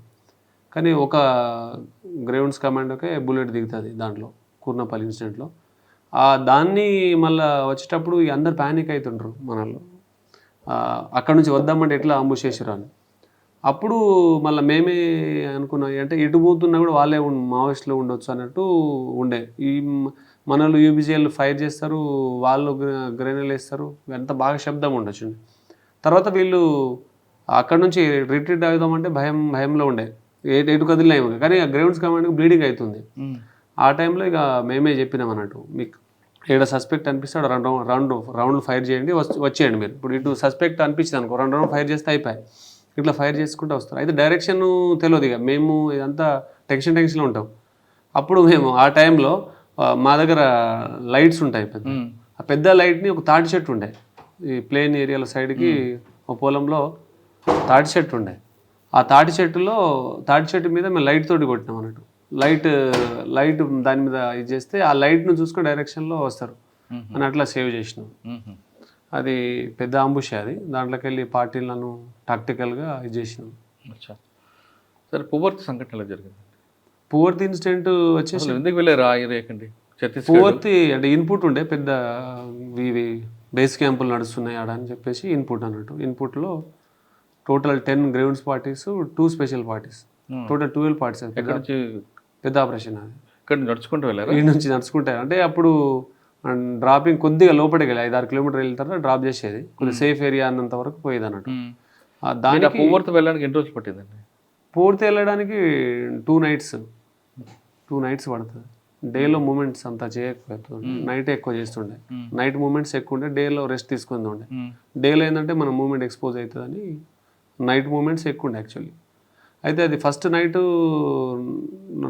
Speaker 3: కానీ ఒక గ్రౌండ్స్ కమాండోకే బుల్లెట్ దిగుతుంది దాంట్లో, కూర్నపల్లి ఇన్సిడెంట్లో. దాన్ని మళ్ళీ వచ్చేటప్పుడు ఇక అందరు ప్యానిక్ అవుతుండ్రు మనల్లో. అక్కడ నుంచి వద్దామంటే ఎట్లా అంబుష్ చేసిరు అని. అప్పుడు మళ్ళీ మేమే అనుకున్నాం అంటే ఎటు పోతున్నా కూడా వాళ్ళే మావోయిస్టులో ఉండొచ్చు అన్నట్టు ఉండే. ఈ మనలు యూబీజీఎల్ ఫైర్ చేస్తారు, వాళ్ళు గ్రెనేడ్ వేస్తారు, ఎంత బాగా శబ్దం ఉండొచ్చు. తర్వాత వీళ్ళు అక్కడ నుంచి రిట్రీట్ అవుదామంటే భయంలో ఉండే, ఎటు కదిలేము. కానీ ఆ గ్రౌండ్స్ కమాండ్కి బ్లీడింగ్ అవుతుంది. ఆ టైంలో ఇక మేమే చెప్పినాం అన్నట్టు, మీకు ఏడ సస్పెక్ట్ అనిపిస్తాడు రౌండ్లు ఫైర్ చేయండి, వచ్చేయండి మీరు. ఇప్పుడు ఇటు సస్పెక్ట్ అనిపించింది అనుకో, 2 రౌండ్లు ఫైర్ చేస్తే అయిపోయి, ఇట్లా ఫైర్ చేసుకుంటూ వస్తారు. అయితే డైరెక్షన్ తెలియదు ఇక, మేము ఇదంతా టెన్షన్లో ఉంటాం. అప్పుడు మేము ఆ టైంలో మా దగ్గర లైట్స్ ఉంటాయి పెద్ద, ఆ పెద్ద లైట్ని ఒక తాటి చెట్టు ఉండే, ఈ ప్లేన్ ఏరియాల సైడ్కి ఒక పొలంలో తాటి చెట్టు ఉండే. ఆ తాటి చెట్టు మీద మేము లైట్ తోటి కొట్టినాం అన్నట్టు. లైట్ దాని మీద ఇది చేస్తే ఆ లైట్ను చూసుకుని డైరెక్షన్లో వస్తారు అని అట్లా సేవ్ చేసినాం. అది పెద్ద అంబుషే అది. దాంట్లోకి వెళ్ళి పార్టీలను టాక్టికల్గా ఇది చేసినాం.
Speaker 2: సరే, పువ్వర్తి సంఘటన ఎలా జరిగింది?
Speaker 3: పువ్వర్తి ఇన్సిడెంట్ వచ్చేసి
Speaker 2: ఎందుకు వెళ్ళారు ఆ ఏరియాకండి?
Speaker 3: పువ్వర్తి అంటే ఇన్పుట్ ఉండే, పెద్ద ఇవి బేస్ క్యాంపులు నడుస్తున్నాయి ఆడ అని చెప్పేసి ఇన్పుట్ అన్నట్టు. ఇన్పుట్లో total 10 grounds parties, 2 special parties, total 12 parties. పెద్ద ఆపరేషన్ అది.
Speaker 2: ఇక్కడ నడుచుకుంటూ వెళ్ళారు,
Speaker 3: ఈ నుంచి నడుచుకుంటే. అంటే అప్పుడు డ్రాపింగ్ కొద్దిగా లోపలికి వెళ్ళి 5-6 కిలోమీటర్లు వెళ్ళిన తర్వాత డ్రాప్ చేసేది, కొద్దిగా సేఫ్ ఏరియా అన్నంత వరకు పోయేది అన్నట్టు. దానికి
Speaker 2: పువ్వర్తి వెళ్ళడానికి ఎన్ని రోజులు పట్టిందండి?
Speaker 3: పువ్వర్తి వెళ్ళడానికి 2 నైట్స్ పడుతుంది. డేలో మూమెంట్స్ అంతా చేయకపోతుంది, నైట్ ఎక్కువ చేస్తుండే. నైట్ మూమెంట్స్ ఎక్కువ ఉండే, డేలో రెస్ట్ తీసుకుంది ఉండే. డేలో ఏంటంటే మన మూమెంట్ ఎక్స్పోజ్ అవుతుందని నైట్ మూమెంట్స్ ఎక్కువ ఉండే యాక్చువల్లీ. అయితే అది ఫస్ట్ నైట్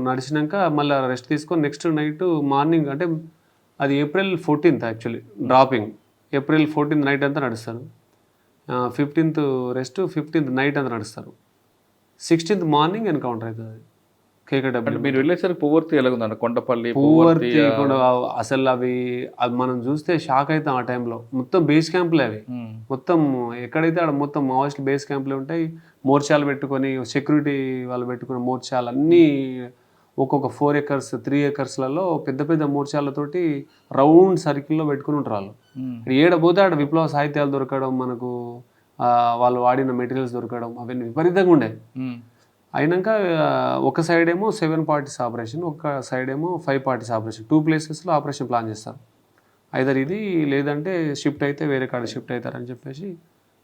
Speaker 3: నడిచినాక మళ్ళీ రెస్ట్ తీసుకొని నెక్స్ట్ నైట్ మార్నింగ్, అంటే అది April 14th actually dropping. April 14th night అంతా నడుస్తారు, 15th రెస్ట్, 15th నైట్ అంతా నడుస్తారు, 16th మార్నింగ్ ఎన్కౌంటర్ అవుతుంది కేకేడబ్ల్యూ.
Speaker 2: మీరు వెళ్ళేసరికి పువ్వర్తి ఎలాగుందండి? కొండపల్లి
Speaker 3: పువ్వర్తి కూడా అసలు అవి మనం చూస్తే షాక్ అవుతాం. ఆ టైంలో మొత్తం బేస్ క్యాంపులే అవి, మొత్తం ఎక్కడైతే ఆడ మొత్తం మావోయిస్ట్ బేస్ క్యాంపులే ఉంటాయి. మోర్చాలు పెట్టుకొని, సెక్యూరిటీ వాళ్ళు పెట్టుకున్న మోర్చాలు అన్నీ ఒక్కొక్క 4 acres 3 acresలలో పెద్ద పెద్ద మోర్చాలతోటి రౌండ్ సర్కిల్లో పెట్టుకుని ఉంటారు వాళ్ళు. ఏడపోతే ఆడ విప్లవ సాహిత్యాలు దొరకడం, మనకు వాళ్ళు వాడిన మెటీరియల్స్ దొరకడం, అవన్నీ విపరీతంగా ఉండే. అయినాక ఒక సైడ్ ఏమో 7 parties ఆపరేషన్, ఒక సైడ్ ఏమో 5 parties operation. 2 places operation plan చేస్తారు. ఐదర్ ఇది లేదంటే షిఫ్ట్ అయితే వేరే కాడ షిఫ్ట్ అవుతారని చెప్పేసి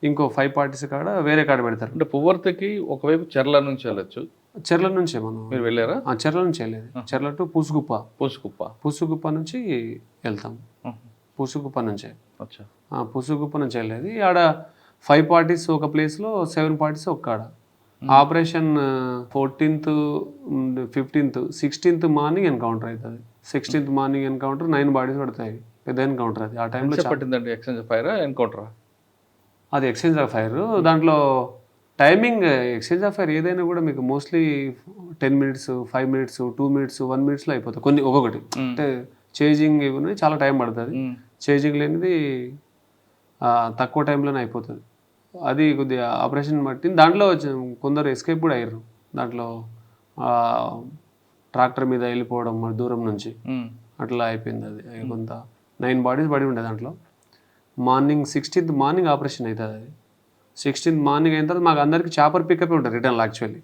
Speaker 3: ఇంకో 5 parties కాడ వేరే కాడ పెడతారు.
Speaker 2: అంటే పువ్వర్తికి ఒకవైపు చెర్ల నుంచి వెళ్ళొచ్చు.
Speaker 3: చెర్ల నుంచే మనం
Speaker 2: మీరు వెళ్ళారా?
Speaker 3: చెర్ల నుంచి వెళ్ళేది. చెర్ల టు పూసుగుప్ప నుంచి వెళ్తాం. పూసుగుప్ప నుంచే పూసుగుప్ప నుంచి వెళ్ళేది. ఆడ 5 parties ఒక ప్లేస్లో, 7 parties ఒక కాడ. Operation 14th 15th 16th morning encounter అవుతుంది. 16th మార్నింగ్ ఎన్కౌంటర్, 9 bodies పడతాయి. పెద్ద ఎన్కౌంటర్ అది. ఆ టైంలో
Speaker 2: పట్టిందండి. ఎక్స్చేంజ్ ఆఫ్ ఫైర్ ఎన్కౌంటరా?
Speaker 3: అది ఎక్స్చేంజ్ ఆఫ్ ఫైర్. దాంట్లో టైమింగ్ ఎక్స్చేంజ్ ఆఫ్ ఫైర్ ఏదైనా కూడా మీకు mostly 10 minutes, 5 minutes, 2 minutes, 1 minute అయిపోతుంది. కొన్ని ఒక్కొక్కటి అంటే చేజింగ్ ఇవి చాలా టైం పడుతుంది. చేజింగ్ లేనిది తక్కువ టైంలోనే అయిపోతుంది. అది కొద్దిగా ఆపరేషన్ బట్టి. దాంట్లో కొందరు ఎస్కేప్ కూడా అయ్యారు. దాంట్లో ట్రాక్టర్ మీద వెళ్ళిపోవడం దూరం నుంచి అట్లా అయిపోయింది. అది కొంత 9 bodies పడి ఉండే దాంట్లో. మార్నింగ్ 16th మార్నింగ్ ఆపరేషన్ అవుతుంది. అది 16th మార్నింగ్ అయిన తర్వాత మాకు అందరికీ చాపర్ పికప్ ఉంటుంది రిటర్న్లో యాక్చువల్లీ.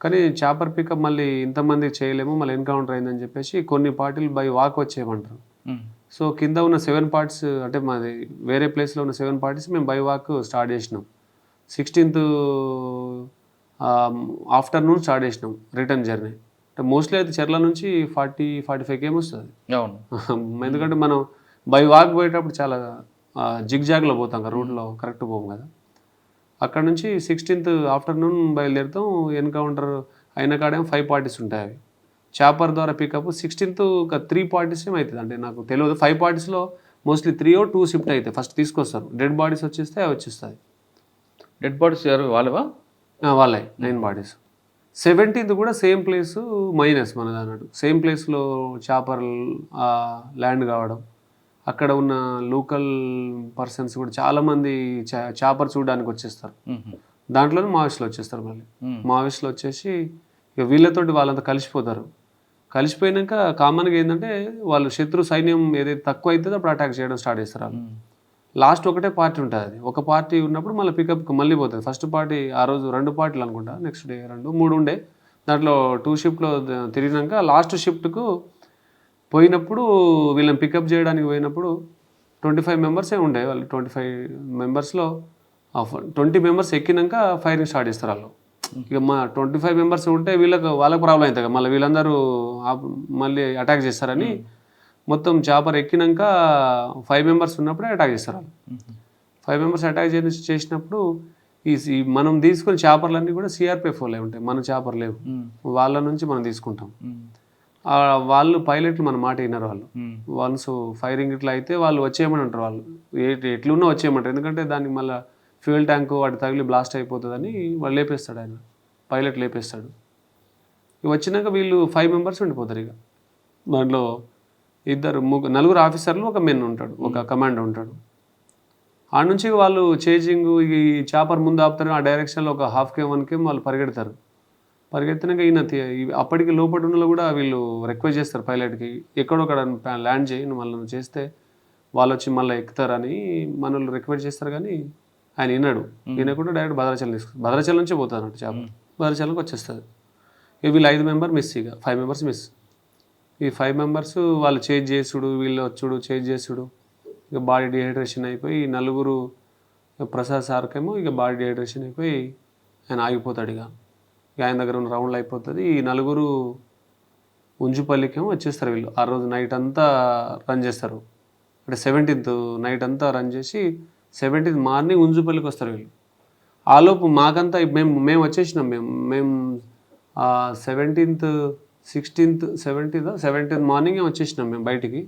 Speaker 3: కానీ చాపర్ పికప్ మళ్ళీ ఇంతమందికి చేయలేము, మళ్ళీ ఎన్కౌంటర్ అయిందని చెప్పేసి కొన్ని పార్టీలు బై వాక్ వచ్చేయమంటారు. సో కింద ఉన్న 7 parties, అంటే మాది వేరే ప్లేస్లో ఉన్న 7 parties మేము బై వాక్ స్టార్ట్ చేసినాం. 16th ఆఫ్టర్నూన్ స్టార్ట్ చేసినాం రిటర్న్ జర్నీ. అంటే మోస్ట్లీ అయితే చెర్ల నుంచి 40-45 km వస్తుంది. ఎందుకంటే మనం బై వాక్ పోయేటప్పుడు చాలా జిగ్జాగ్లో పోతాం కదా, రూట్లో కరెక్ట్ పోం కదా. అక్కడ నుంచి 16th ఆఫ్టర్నూన్ బయలుదేరుతాం. ఎన్కౌంటర్ అయిన కాడేమో 5 parties ఉంటాయి. అవి చాపర్ ద్వారా పికప్ 16th ఒక 3 parties ఏమో అవుతుంది. అంటే నాకు తెలియదు. 5 parties మోస్ట్లీ 3 or 2 షిఫ్ట్ అవుతాయి. ఫస్ట్ తీసుకొస్తారు, డెడ్ బాడీస్ వచ్చేస్తే అవి వచ్చేస్తుంది.
Speaker 2: డెడ్ బాడీస్ ఎవరు? వాళ్ళవా?
Speaker 3: వాళ్ళే 9 బాడీస్. 17th కూడా సేమ్ ప్లేస్ మైనస్ మనది అన్నట్టు. సేమ్ ప్లేస్లో చాపర్ ల్యాండ్ కావడం, అక్కడ ఉన్న లోకల్ పర్సన్స్ కూడా చాలామంది చాపర్ చూడడానికి వచ్చేస్తారు. దాంట్లోనే మావోయిస్టులు వచ్చేస్తారు. మళ్ళీ మావోయిస్టులు వచ్చేసి ఇక వీళ్ళతోటి వాళ్ళంతా కలిసిపోతారు. కలిసిపోయినాక కామన్గా ఏంటంటే వాళ్ళు శత్రు సైన్యం ఏదైతే తక్కువ అవుతుందో అప్పుడు అటాక్ చేయడం స్టార్ట్ చేస్తారు. వాళ్ళు లాస్ట్ ఒకటే పార్టీ ఉంటుంది. అది ఒక పార్టీ ఉన్నప్పుడు మళ్ళీ పికప్కి మళ్ళీ పోతుంది. ఫస్ట్ పార్టీ ఆ రోజు 2 పార్టీలు అనుకుంటా, నెక్స్ట్ డే 2, 3 ఉండే. దాంట్లో 2 షిఫ్ట్లో తిరిగినాక లాస్ట్ షిఫ్ట్కు పోయినప్పుడు వీళ్ళని పికప్ చేయడానికి పోయినప్పుడు 25 మెంబర్సే ఉండే. వాళ్ళు 25 మెంబర్స్లో 20 మెంబర్స్ ఎక్కినాక ఫైరింగ్ స్టార్ట్ చేస్తారు వాళ్ళు. ఇక మా 25 మెంబర్స్ ఉంటే వాళ్ళకి ప్రాబ్లం అవుతుంది కదా, మళ్ళీ వీళ్ళందరూ మళ్ళీ అటాక్ చేస్తారని మొత్తం చాపర్ ఎక్కినాక 5 మెంబర్స్ ఉన్నప్పుడే అటాక్ చేస్తారు వాళ్ళు. 5 మెంబర్స్ అటాక్ చేసినప్పుడు ఈ మనం తీసుకునే చాపర్లన్నీ కూడా సిఆర్పిఎఫ్ వాళ్ళే ఉంటాయి, మన చాపర్ లేవు. వాళ్ళ నుంచి మనం తీసుకుంటాం. వాళ్ళు పైలట్లు మన మాట విన్నారు. వాళ్ళు వన్స్ ఫైరింగ్ ఇట్లా అయితే వాళ్ళు వచ్చేయమని అంటారు. వాళ్ళు ఎట్లున్నా వచ్చేయమంటారు, ఎందుకంటే దానికి మళ్ళీ ఫ్యూయల్ ట్యాంకు వాటి తగిలి బ్లాస్ట్ అయిపోతుందని వాళ్ళు లేపేస్తాడు. ఆయన పైలట్ లేపేస్తాడు. ఇక వచ్చినాక వీళ్ళు 5 మెంబర్స్ ఉండిపోతారు. ఇక దాంట్లో 4 ఆఫీసర్లు, ఒక మెన్ ఉంటాడు, ఒక కమాండర్ ఉంటాడు. ఆ నుంచి వాళ్ళు చేజింగ్ ఈ చాపర్ ముందు ఆపుతారు. ఆ డైరెక్షన్లో ఒక 1/2 km 1 km వాళ్ళు పరిగెడతారు. పరిగెత్తినాక ఈయన అప్పటికి లోపల ఉన్న కూడా వీళ్ళు రిక్వెస్ట్ చేస్తారు పైలట్కి, ఎక్కడొక్కడ ల్యాండ్ చేయి, మళ్ళీ నువ్వు చేస్తే వాళ్ళు వచ్చి మళ్ళీ ఎక్కుతారని మనల్ని రిక్వెస్ట్ చేస్తారు. కానీ ఆయన విన్నాడు. వినకుండా డైరెక్ట్ భద్రాచలం నుంచే పోతుంది అన్నట్టు చాపర్. భద్రాచలంకి వచ్చేస్తుంది. ఇక వీళ్ళు 5 మెంబర్ మిస్, ఇక 5 మెంబర్స్ మిస్. ఈ 5 మెంబర్స్ వాళ్ళు చేంజ్ చేసుడు, వీళ్ళు వచ్చుడు, చేంజ్ చేసుడు, ఇక బాడీ డిహైడ్రేషన్ అయిపోయి 4 ప్రసాద్ సార్కేమో ఇక బాడీ డిహైడ్రేషన్ అయిపోయి ఆయన ఆగిపోతాడు. ఇక ఆయన దగ్గర ఉన్న రౌండ్లు అయిపోతుంది. ఈ 4 ఉంజుపల్లికేమో వచ్చేస్తారు. వీళ్ళు ఆ రోజు నైట్ అంతా రన్ చేస్తారు. అంటే 17th నైట్ అంతా రన్ చేసి 17th మార్నింగ్ ఉంజుపల్లికి వస్తారు వీళ్ళు. ఆలోపు మాకంతా మేము వచ్చేసినాం. మేము 17th 16th 17th మార్నింగే వచ్చేసినాం మేము బయటికి.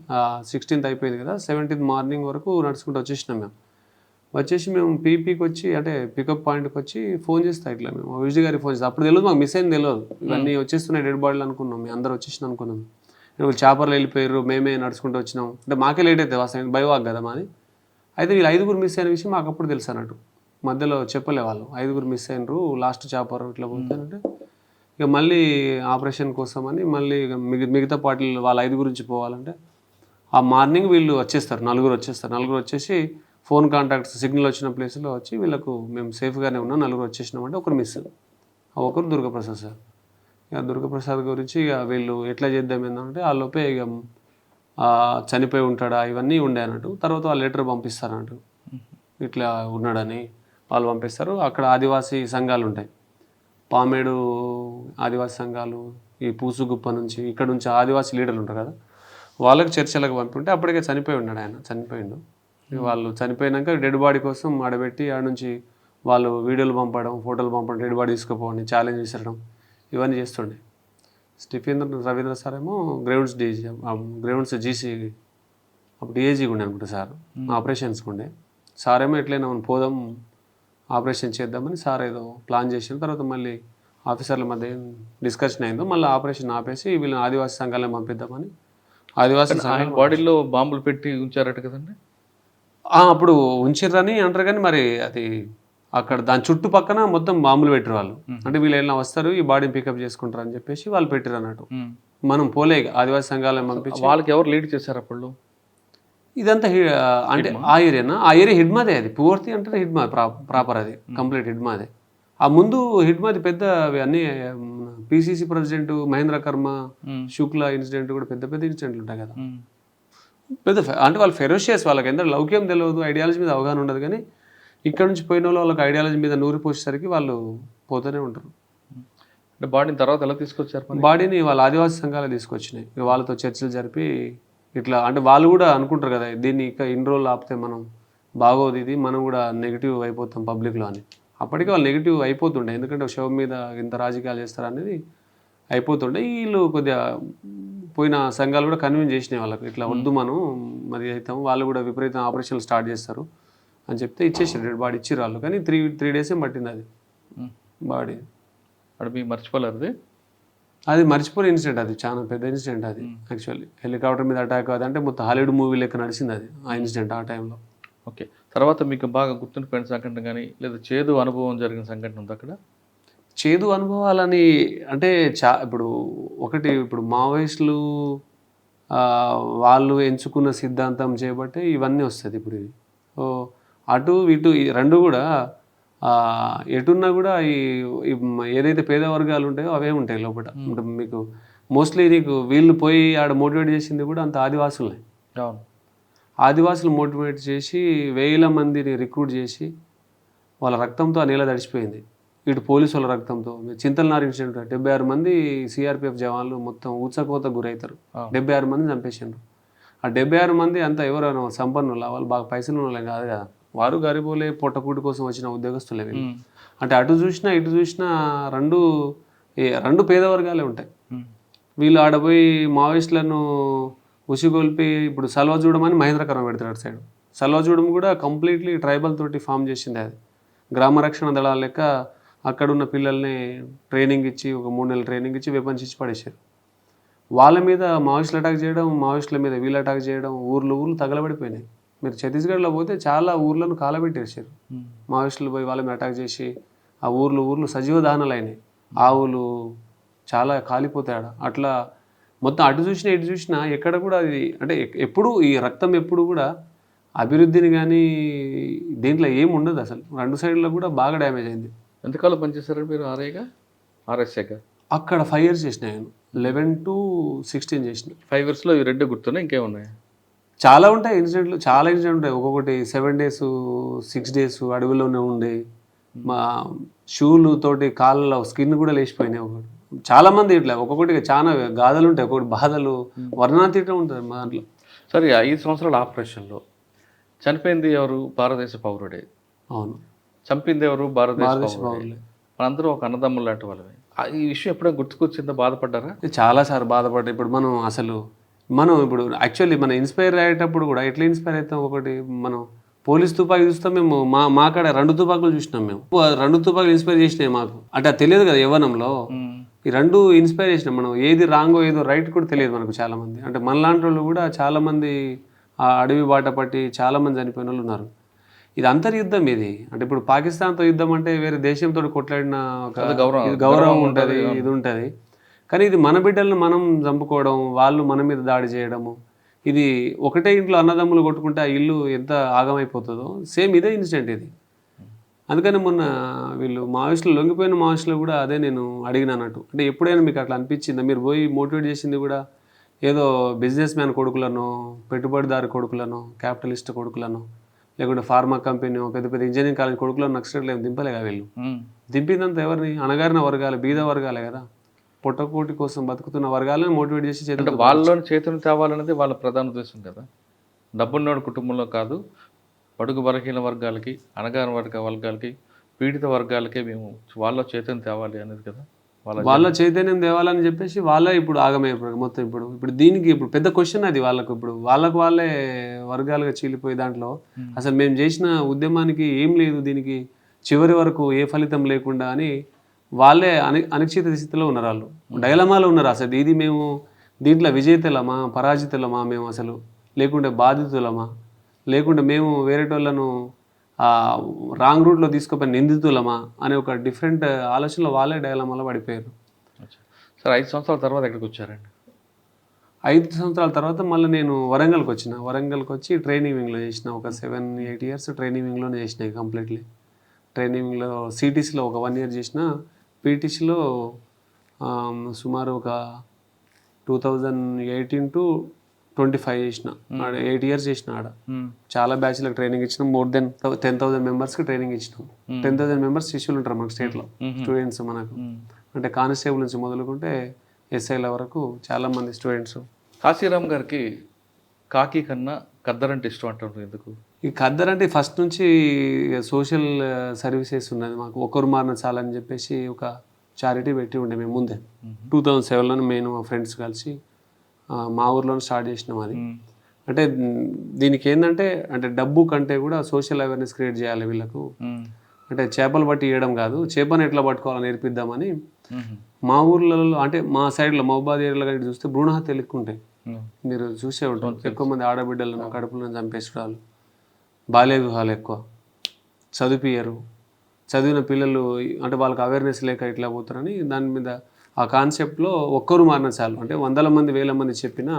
Speaker 3: 16th అయిపోయింది కదా, 17th మార్నింగ్ వరకు నడుచుకుంటూ వచ్చేసినాం. మేము పీపీకి వచ్చి అంటే పికప్ పాయింట్కి వచ్చి ఫోన్ చేస్తాం. ఇట్లా మేము విజయ్ గారికి ఫోన్ చేస్తాం. అప్పుడు తెలియదు మాకు, మిస్ అయింది తెలియదు. ఇవన్నీ వచ్చేస్తున్నాయి డెడ్ బాడీలు అనుకున్నాం. మేము అందరూ వచ్చేసినాం అనుకున్నాం. చాపర్లు వెళ్ళిపోయారు, మేమే నడుచుకుంటూ వచ్చినాం. అంటే మాకే లేట్ అవుతుంది వాస్తవం, బైవాక్ కదా మాది. అయితే వీళ్ళు 5 మిస్ అయిన విషయం మాకు అప్పుడు తెలుసు అన్నట్టు. మధ్యలో చెప్పలే వాళ్ళు 5 మిస్ అయినరు, లాస్ట్ చాపర్ ఇట్లా పోతానంటే ఇక మళ్ళీ ఆపరేషన్ కోసం అని మళ్ళీ మిగతా పార్టీలు వాళ్ళ 5 గురించి పోవాలంటే ఆ మార్నింగ్ వీళ్ళు వచ్చేస్తారు. 4 వచ్చేస్తారు. 4 వచ్చేసి ఫోన్ కాంటాక్ట్స్ సిగ్నల్ వచ్చిన ప్లేస్లో వచ్చి వీళ్ళకు మేము సేఫ్గానే ఉన్నాం 4 వచ్చేసినామంటే ఒకరు మిస్. ఆ ఒకరు దుర్గప్రసాద్ సార్. ఇక దుర్గప్రసాద్ గురించి ఇక వీళ్ళు ఎట్లా చేద్దాం ఏంటంటే ఆ లోపే ఇక చనిపోయి ఉంటాడా ఇవన్నీ ఉండే అన్నట్టు. తర్వాత వాళ్ళు లెటర్ పంపిస్తారు అన్నట్టు, ఇట్లా ఉన్నాడని వాళ్ళు పంపిస్తారు. అక్కడ ఆదివాసీ సంఘాలు ఉంటాయి, పామేడు ఆదివాసీ సంఘాలు, ఈ పూసుగుప్ప నుంచి ఇక్కడ నుంచి ఆదివాసీ లీడర్లు ఉంటారు కదా, వాళ్ళకి చర్చలకు పంపింటే అప్పటికే చనిపోయి ఉన్నాడు. ఆయన చనిపోయిండు. వాళ్ళు చనిపోయినాక డెడ్ బాడీ కోసం ఆడబెట్టి ఆడ నుంచి వాళ్ళు వీడియోలు పంపడం, ఫోటోలు పంపడం, డెడ్ బాడీ తీసుకుపోవడం, ఛాలెంజ్ విసరడం, ఇవన్నీ చేస్తుండే. రవీంద్ర సార్ ఏమో గ్రౌండ్స్ జీసీ అప్పుడు డిఏజీగా ఉండే అనుకుంటా సార్, ఆపరేషన్స్కి ఉండే. సార్ ఏమో ఎట్లయినా మనం పోదాం ఆపరేషన్ చేద్దామని సార్ ఏదో ప్లాన్ చేసిన తర్వాత మళ్ళీ ఆఫీసర్ల మధ్య డిస్కషన్ అయిందో మళ్ళీ ఆపరేషన్ ఆపేసి వీళ్ళని ఆదివాసీ సంఘాలను పంపిద్దామని ఆదివాసీ
Speaker 2: బాడీలో బాంబులు పెట్టి ఉంచారట కదండి.
Speaker 3: అప్పుడు ఉంచిర్రని అంటారు కానీ మరి అది అక్కడ దాని చుట్టుపక్కన మొత్తం బాంబులు పెట్టిరు వాళ్ళు. అంటే వీళ్ళు ఎలా వస్తారు ఈ బాడీని పికప్ చేసుకుంటారు అని చెప్పేసి వాళ్ళు పెట్టిరు అన్నట్టు. మనం పోలే ఆదివాసీ సంఘాలను పంపించి
Speaker 2: వాళ్ళకి ఎవరు లీడ్ చేశారు అప్పుడు?
Speaker 3: ఇదంతా అంటే ఆ ఏరియానా, ఆ ఏరియా హిడ్మాదే, అది పూర్తి అంటే హిడ్మా ప్రాపర్, అది కంప్లీట్ హిడ్మాదే. ఆ ముందు హిడ్మాది పెద్ద అన్ని పిసిసి ప్రెసిడెంట్ మహేంద్ర కర్మ శుక్లా ఇన్సిడెంట్ కూడా పెద్ద పెద్ద ఇన్సిడెంట్లు ఉంటాయి కదా. పెద్ద అంటే వాళ్ళు ఫెరోషియస్, వాళ్ళకి ఎంత లౌక్యం తెలియదు, ఐడియాలజీ మీద అవగాహన ఉండదు. కానీ ఇక్కడ నుంచి పోయిన వాళ్ళకి ఐడియాలజీ మీద నూరి పోసేసరికి వాళ్ళు పోతూనే ఉంటారు.
Speaker 2: అంటే బాడీని తర్వాత ఎలా తీసుకొచ్చారు?
Speaker 3: బాడీని వాళ్ళ ఆదివాసీ సంఘాలు తీసుకొచ్చినాయి. వాళ్ళతో చర్చలు జరిపి ఇట్లా అంటే వాళ్ళు కూడా అనుకుంటారు కదా దీన్ని ఇక ఇన్ని రోజులు ఆపితే మనం బాగోదు, ఇది మనం కూడా నెగిటివ్ అయిపోతాం పబ్లిక్లో అని. అప్పటికే వాళ్ళు నెగిటివ్ అయిపోతుండే, ఎందుకంటే శవం మీద ఇంత రాజకీయాలు చేస్తారు అనేది అయిపోతుండే. వీళ్ళు కొద్దిగా పోయిన సంఘాలు కూడా కన్విన్స్ చేసినాయి వాళ్ళకి, ఇట్లా వద్దు మనం మరి అవుతాము, వాళ్ళు కూడా విపరీతం ఆపరేషన్లు స్టార్ట్ చేస్తారు అని చెప్తే ఇచ్చేసారు. డెడ్ బాడీ ఇచ్చిర్రు వాళ్ళు. కానీ త్రీ డేసే పట్టింది అది. బాడీ.
Speaker 2: అది మీకు మర్చిపోలేరు అది?
Speaker 3: అది మర్చిపోయిన ఇన్సిడెంట్, అది చాలా పెద్ద ఇన్సిడెంట్ అది యాక్చువల్లీ. హెలికాప్టర్ మీద అటాక్ అదంటే మొత్తం హాలీవుడ్ మూవీ లెక్క నడిచింది అది, ఆ ఇన్సిడెంట్ ఆ టైంలో.
Speaker 2: ఓకే. తర్వాత మీకు బాగా గుర్తుండిపోయిన సంఘటన కానీ లేదా చేదు అనుభవం జరిగిన సంఘటన ఉంది అక్కడ?
Speaker 3: చేదు అనుభవాలని అంటే ఇప్పుడు ఒకటి, ఇప్పుడు మావోయిస్టులు వాళ్ళు ఎంచుకున్న సిద్ధాంతం చేయబట్టే ఇవన్నీ వస్తుంది ఇప్పుడు ఇవి. అటు ఇటు ఈ రెండు కూడా ఎటున్నా కూడా ఈ ఏదైతే పేద వర్గాలు ఉంటాయో అవే ఉంటాయి లోపల. అంటే మీకు మోస్ట్లీ నీకు వీళ్ళు పోయి ఆడ మోటివేట్ చేసింది కూడా అంత ఆదివాసులే.
Speaker 2: అవును.
Speaker 3: ఆదివాసులు మోటివేట్ చేసి 1000 మందిని రిక్రూట్ చేసి వాళ్ళ రక్తంతో ఆ నేల తడిచిపోయింది. ఇటు పోలీసు వాళ్ళ రక్తంతో. చింతలనారు ఇన్సిడెంట్ 76 మంది సిఆర్పిఎఫ్ జవాన్లు మొత్తం ఊచకోత గురవుతారు. 76 మంది చంపేసిండ్రు. ఆ 76 మంది అంతా ఎవరైనా సంపన్నుల వాళ్ళు బాగా పైసలు వాళ్ళే కాదు కదా, వారు గరిబోలే పొట్టకూటి కోసం వచ్చిన ఉద్యోగస్తులే వీళ్ళు. అంటే అటు చూసినా ఇటు చూసినా రెండు పేద వర్గాలే ఉంటాయి. వీళ్ళు ఆడపోయి మావోయిస్టులను ఉసిగొల్పి ఇప్పుడు సల్వాజూడం అని మహేంద్రకరం పెడతాడు అటు సైడ్. సల్వాజూడం కూడా కంప్లీట్లీ ట్రైబల్ తోటి ఫామ్ చేసింది అది. గ్రామ రక్షణ దళాల లెక్క అక్కడున్న పిల్లల్ని ట్రైనింగ్ ఇచ్చి ఒక 3 నెలలు ట్రైనింగ్ ఇచ్చి వెపన్స్ ఇచ్చి పడేశారు. వాళ్ళ మీద మావోయిస్టులు అటాక్ చేయడం, మావోయిస్టుల మీద వీళ్ళు అటాక్ చేయడం, ఊర్లు తగలబడిపోయినాయి. మీరు ఛత్తీస్గఢ్లో పోతే చాలా ఊర్లను కాలబెట్టేసారు. మావోయిస్టులు పోయి వాళ్ళ మీద అటాక్ చేసి ఆ ఊర్లు సజీవ దహనాలు అయినాయి. ఆవులు చాలా కాలిపోతాయి. అట్లా మొత్తం అటు చూసినా ఇటు చూసినా ఎక్కడ కూడా అది అంటే ఎప్పుడు ఈ రక్తం ఎప్పుడు కూడా అభివృద్ధిని కానీ దీంట్లో ఏమి ఉండదు అసలు. రెండు సైడ్లో కూడా బాగా డ్యామేజ్ అయింది.
Speaker 2: ఎంతకాలం పనిచేస్తారండి మీరు ఆర్ఎస్ఏగా?
Speaker 3: అక్కడ 5 years చేసిన నేను, 11 to 16 చేసిన.
Speaker 2: 5 yearsలో ఇవి 2 గుర్తున్నాయి, ఇంకేమున్నాయి?
Speaker 3: చాలా ఉంటాయి ఇన్సిడెంట్లు, చాలా ఇన్సిడెంట్ ఉంటాయి. ఒక్కొక్కటి 7 days 6 days అడవిలోనే ఉండే, మా షూలు తోటి కాళ్ళలో స్కిన్ కూడా లేచిపోయినాయి. ఒకటి చాలా మంది ఇట్లా ఒక్కొక్కటి చాలా గాథలు ఉంటాయి, ఒక్కొక్కటి బాధలు వర్ణాతీతం ఉంటుంది మా దాంట్లో.
Speaker 2: సరే, 5 సంవత్సరాల ఆపరేషన్లో చనిపోయింది ఎవరు? భారతదేశ పౌరుడే.
Speaker 3: అవును.
Speaker 2: చంపింది ఎవరు? భారతదేశ పౌరుడే. మనందరూ ఒక అన్నదమ్ములు లాంటి వాళ్ళమే. ఈ విషయం ఎప్పుడైనా గుర్తుకొచ్చిందో బాధపడ్డారా?
Speaker 3: చాలాసార్లు బాధపడ్డా. ఇప్పుడు మనం ఇప్పుడు యాక్చువల్లీ మనం ఇన్స్పైర్ అయ్యేటప్పుడు కూడా ఎట్లా ఇన్స్పైర్ అవుతాం? ఒకటి మనం పోలీస్ తుపాకీ చూస్తాం, మేము మా కాడ 2 తుపాకులు చూసినాం. మేము 2 తుపాకులు ఇన్స్పైర్ చేసినాయి మాకు. అంటే అది తెలియదు కదా యవ్వనంలో. ఈ 2 ఇన్స్పైర్ చేసినాం. మనం ఏది రాంగో ఏదో రైట్ కూడా తెలియదు మనకు. చాలామంది అంటే మనలాంటి వాళ్ళు కూడా చాలామంది ఆ అడవి బాట పట్టి చాలామంది చనిపోయిన వాళ్ళు ఉన్నారు. ఇది అంతర్యుద్ధం ఇది. అంటే ఇప్పుడు పాకిస్తాన్తో యుద్ధం అంటే వేరే దేశంతో కొట్లాడిన గౌరవం ఉంటుంది, ఇది ఉంటుంది. కానీ ఇది మన బిడ్డలను మనం చంపుకోవడం, వాళ్ళు మన మీద దాడి చేయడము, ఇది ఒకటే ఇంట్లో అన్నదమ్ములు కొట్టుకుంటే ఆ ఇల్లు ఎంత ఆగమైపోతుందో సేమ్ ఇదే ఇన్సిడెంట్ ఇది. అందుకని మొన్న వీళ్ళు మావోయిస్టులు లొంగిపోయిన మావోయిస్టులు కూడా అదే నేను అడిగినట్టు. అంటే ఎప్పుడైనా మీకు అట్లా అనిపించిందా? మీరు పోయి మోటివేట్ చేసింది కూడా ఏదో బిజినెస్ మ్యాన్ కొడుకులను, పెట్టుబడిదారు కొడుకులను, క్యాపిటలిస్ట్ కొడుకులను, లేకుంటే ఫార్మా కంపెనీ పెద్ద పెద్ద ఇంజనీరింగ్ కాలేజ్ కొడుకులను నక్సలైట్లు ఏమి దింపలేగా వీళ్ళు. దింపిందంతా ఎవరిని? అణగారిన వర్గాలు, బీద వర్గాలే కదా, పొట్టకోటి కోసం బతుకుతున్న వర్గాలను మోటివేట్ చేసి
Speaker 2: వాళ్ళలోని చేతులు తేవాలనేది వాళ్ళ ప్రధాన ఉద్దేశం కదా. డబ్బున్నోడు కుటుంబంలో కాదు, బడుగు బలహీన వర్గాలకి, అణగారిన వర్గాలకి, పీడిత వర్గాలకే మేము వాళ్ళ చైతన్యం తేవాలి అనేది కదా.
Speaker 3: వాళ్ళ చైతన్యం తేవాలని చెప్పేసి వాళ్ళే ఇప్పుడు ఆగమైపోయారు మొత్తం. ఇప్పుడు దీనికి ఇప్పుడు పెద్ద క్వశ్చన్ అది వాళ్ళకు. ఇప్పుడు వాళ్ళే వర్గాలుగా చీలిపోయి దాంట్లో అసలు మేము చేసిన ఉద్యమానికి ఏం లేదు, దీనికి చివరి వరకు ఏ ఫలితం లేకుండా అని వాళ్ళే అనిశ్చిత స్థితిలో ఉన్నారు. వాళ్ళు డైలమాలో ఉన్నారు. అసలు ఇది మేము దీంట్లో విజేతలమా పరాజితులమా, మేము అసలు లేకుంటే బాధితులమా, లేకుంటే మేము వేరేటోళ్ళను రాంగ్ రూట్లో తీసుకుపోయిన నిందితులమా అనే ఒక డిఫరెంట్ ఆలోచనలో వాళ్ళే డైలమాలో పడిపోయారు.
Speaker 2: సరే, 5 సంవత్సరాల తర్వాత ఎక్కడికి వచ్చారండి?
Speaker 3: 5 సంవత్సరాల తర్వాత మళ్ళీ నేను వరంగల్కి వచ్చిన. వరంగల్కి వచ్చి ట్రైనింగ్ వింగ్లో చేసిన. ఒక 7-8 years ట్రైనింగ్ వింగ్లోనే చేసినాయి కంప్లీట్లీ. ట్రైనింగ్ వింగ్లో సిటీసీలో ఒక 1 year చేసిన, పీటీసీలో సుమారు ఒక 2018 to 25 చేసిన. 8 years చేసిన ఆడ. చాలా బ్యాచ్లకు ట్రైనింగ్ ఇచ్చినాం. more than 10,000 members ట్రైనింగ్ ఇచ్చినాం. 10,000 members శిష్యులు ఉంటారు మనకు స్టేట్లో, స్టూడెంట్స్ మనకు. అంటే కానిస్టేబుల్ నుంచి మొదలుకుంటే ఎస్ఐల వరకు చాలామంది స్టూడెంట్స్.
Speaker 2: కాశీరామ్ గారికి కాకి కన్నా ఖద్దర్ అంటే ఇష్టం అంటారు ఎందుకు?
Speaker 3: ఈ ఖద్దర్ అంటే ఫస్ట్ నుంచి సోషల్ సర్వీసెస్ ఉన్నది మాకు. ఒకరు మారిన చాలని చెప్పేసి ఒక చారిటీ పెట్టి ఉండే మేము ముందే. 2007లో మేము మా ఫ్రెండ్స్ కలిసి మా ఊర్లో స్టార్ట్ చేసినాం అది. అంటే దీనికి ఏంటంటే అంటే డబ్బు కంటే కూడా సోషల్ అవేర్నెస్ క్రియేట్ చేయాలి వీళ్ళకు. అంటే చేపలు పట్టి ఇవ్వడం కాదు, చేపను ఎట్లా పట్టుకోవాలని నేర్పిద్దామని
Speaker 2: మ్మ్.
Speaker 3: మా ఊర్లలో అంటే మా సైడ్లో మహబాద్ ఏరియాలో కానీ చూస్తే భ్రూణ హత్యలు ఎక్కువ ఉంటాయి. మీరు చూసే ఉంటారు, ఎక్కువ మంది ఆడబిడ్డలను కడుపులను చంపేసుకోవడాలు, బాల్య వివాహాలు ఎక్కువ, చదివిపియ్యరు, చదివిన పిల్లలు అంటే వాళ్ళకి అవేర్నెస్ లేక ఇట్లా పోతారని దాని మీద ఆ కాన్సెప్ట్లో ఒక్కరు మారిన చాలు, అంటే 100 మంది 1000 మంది చెప్పినా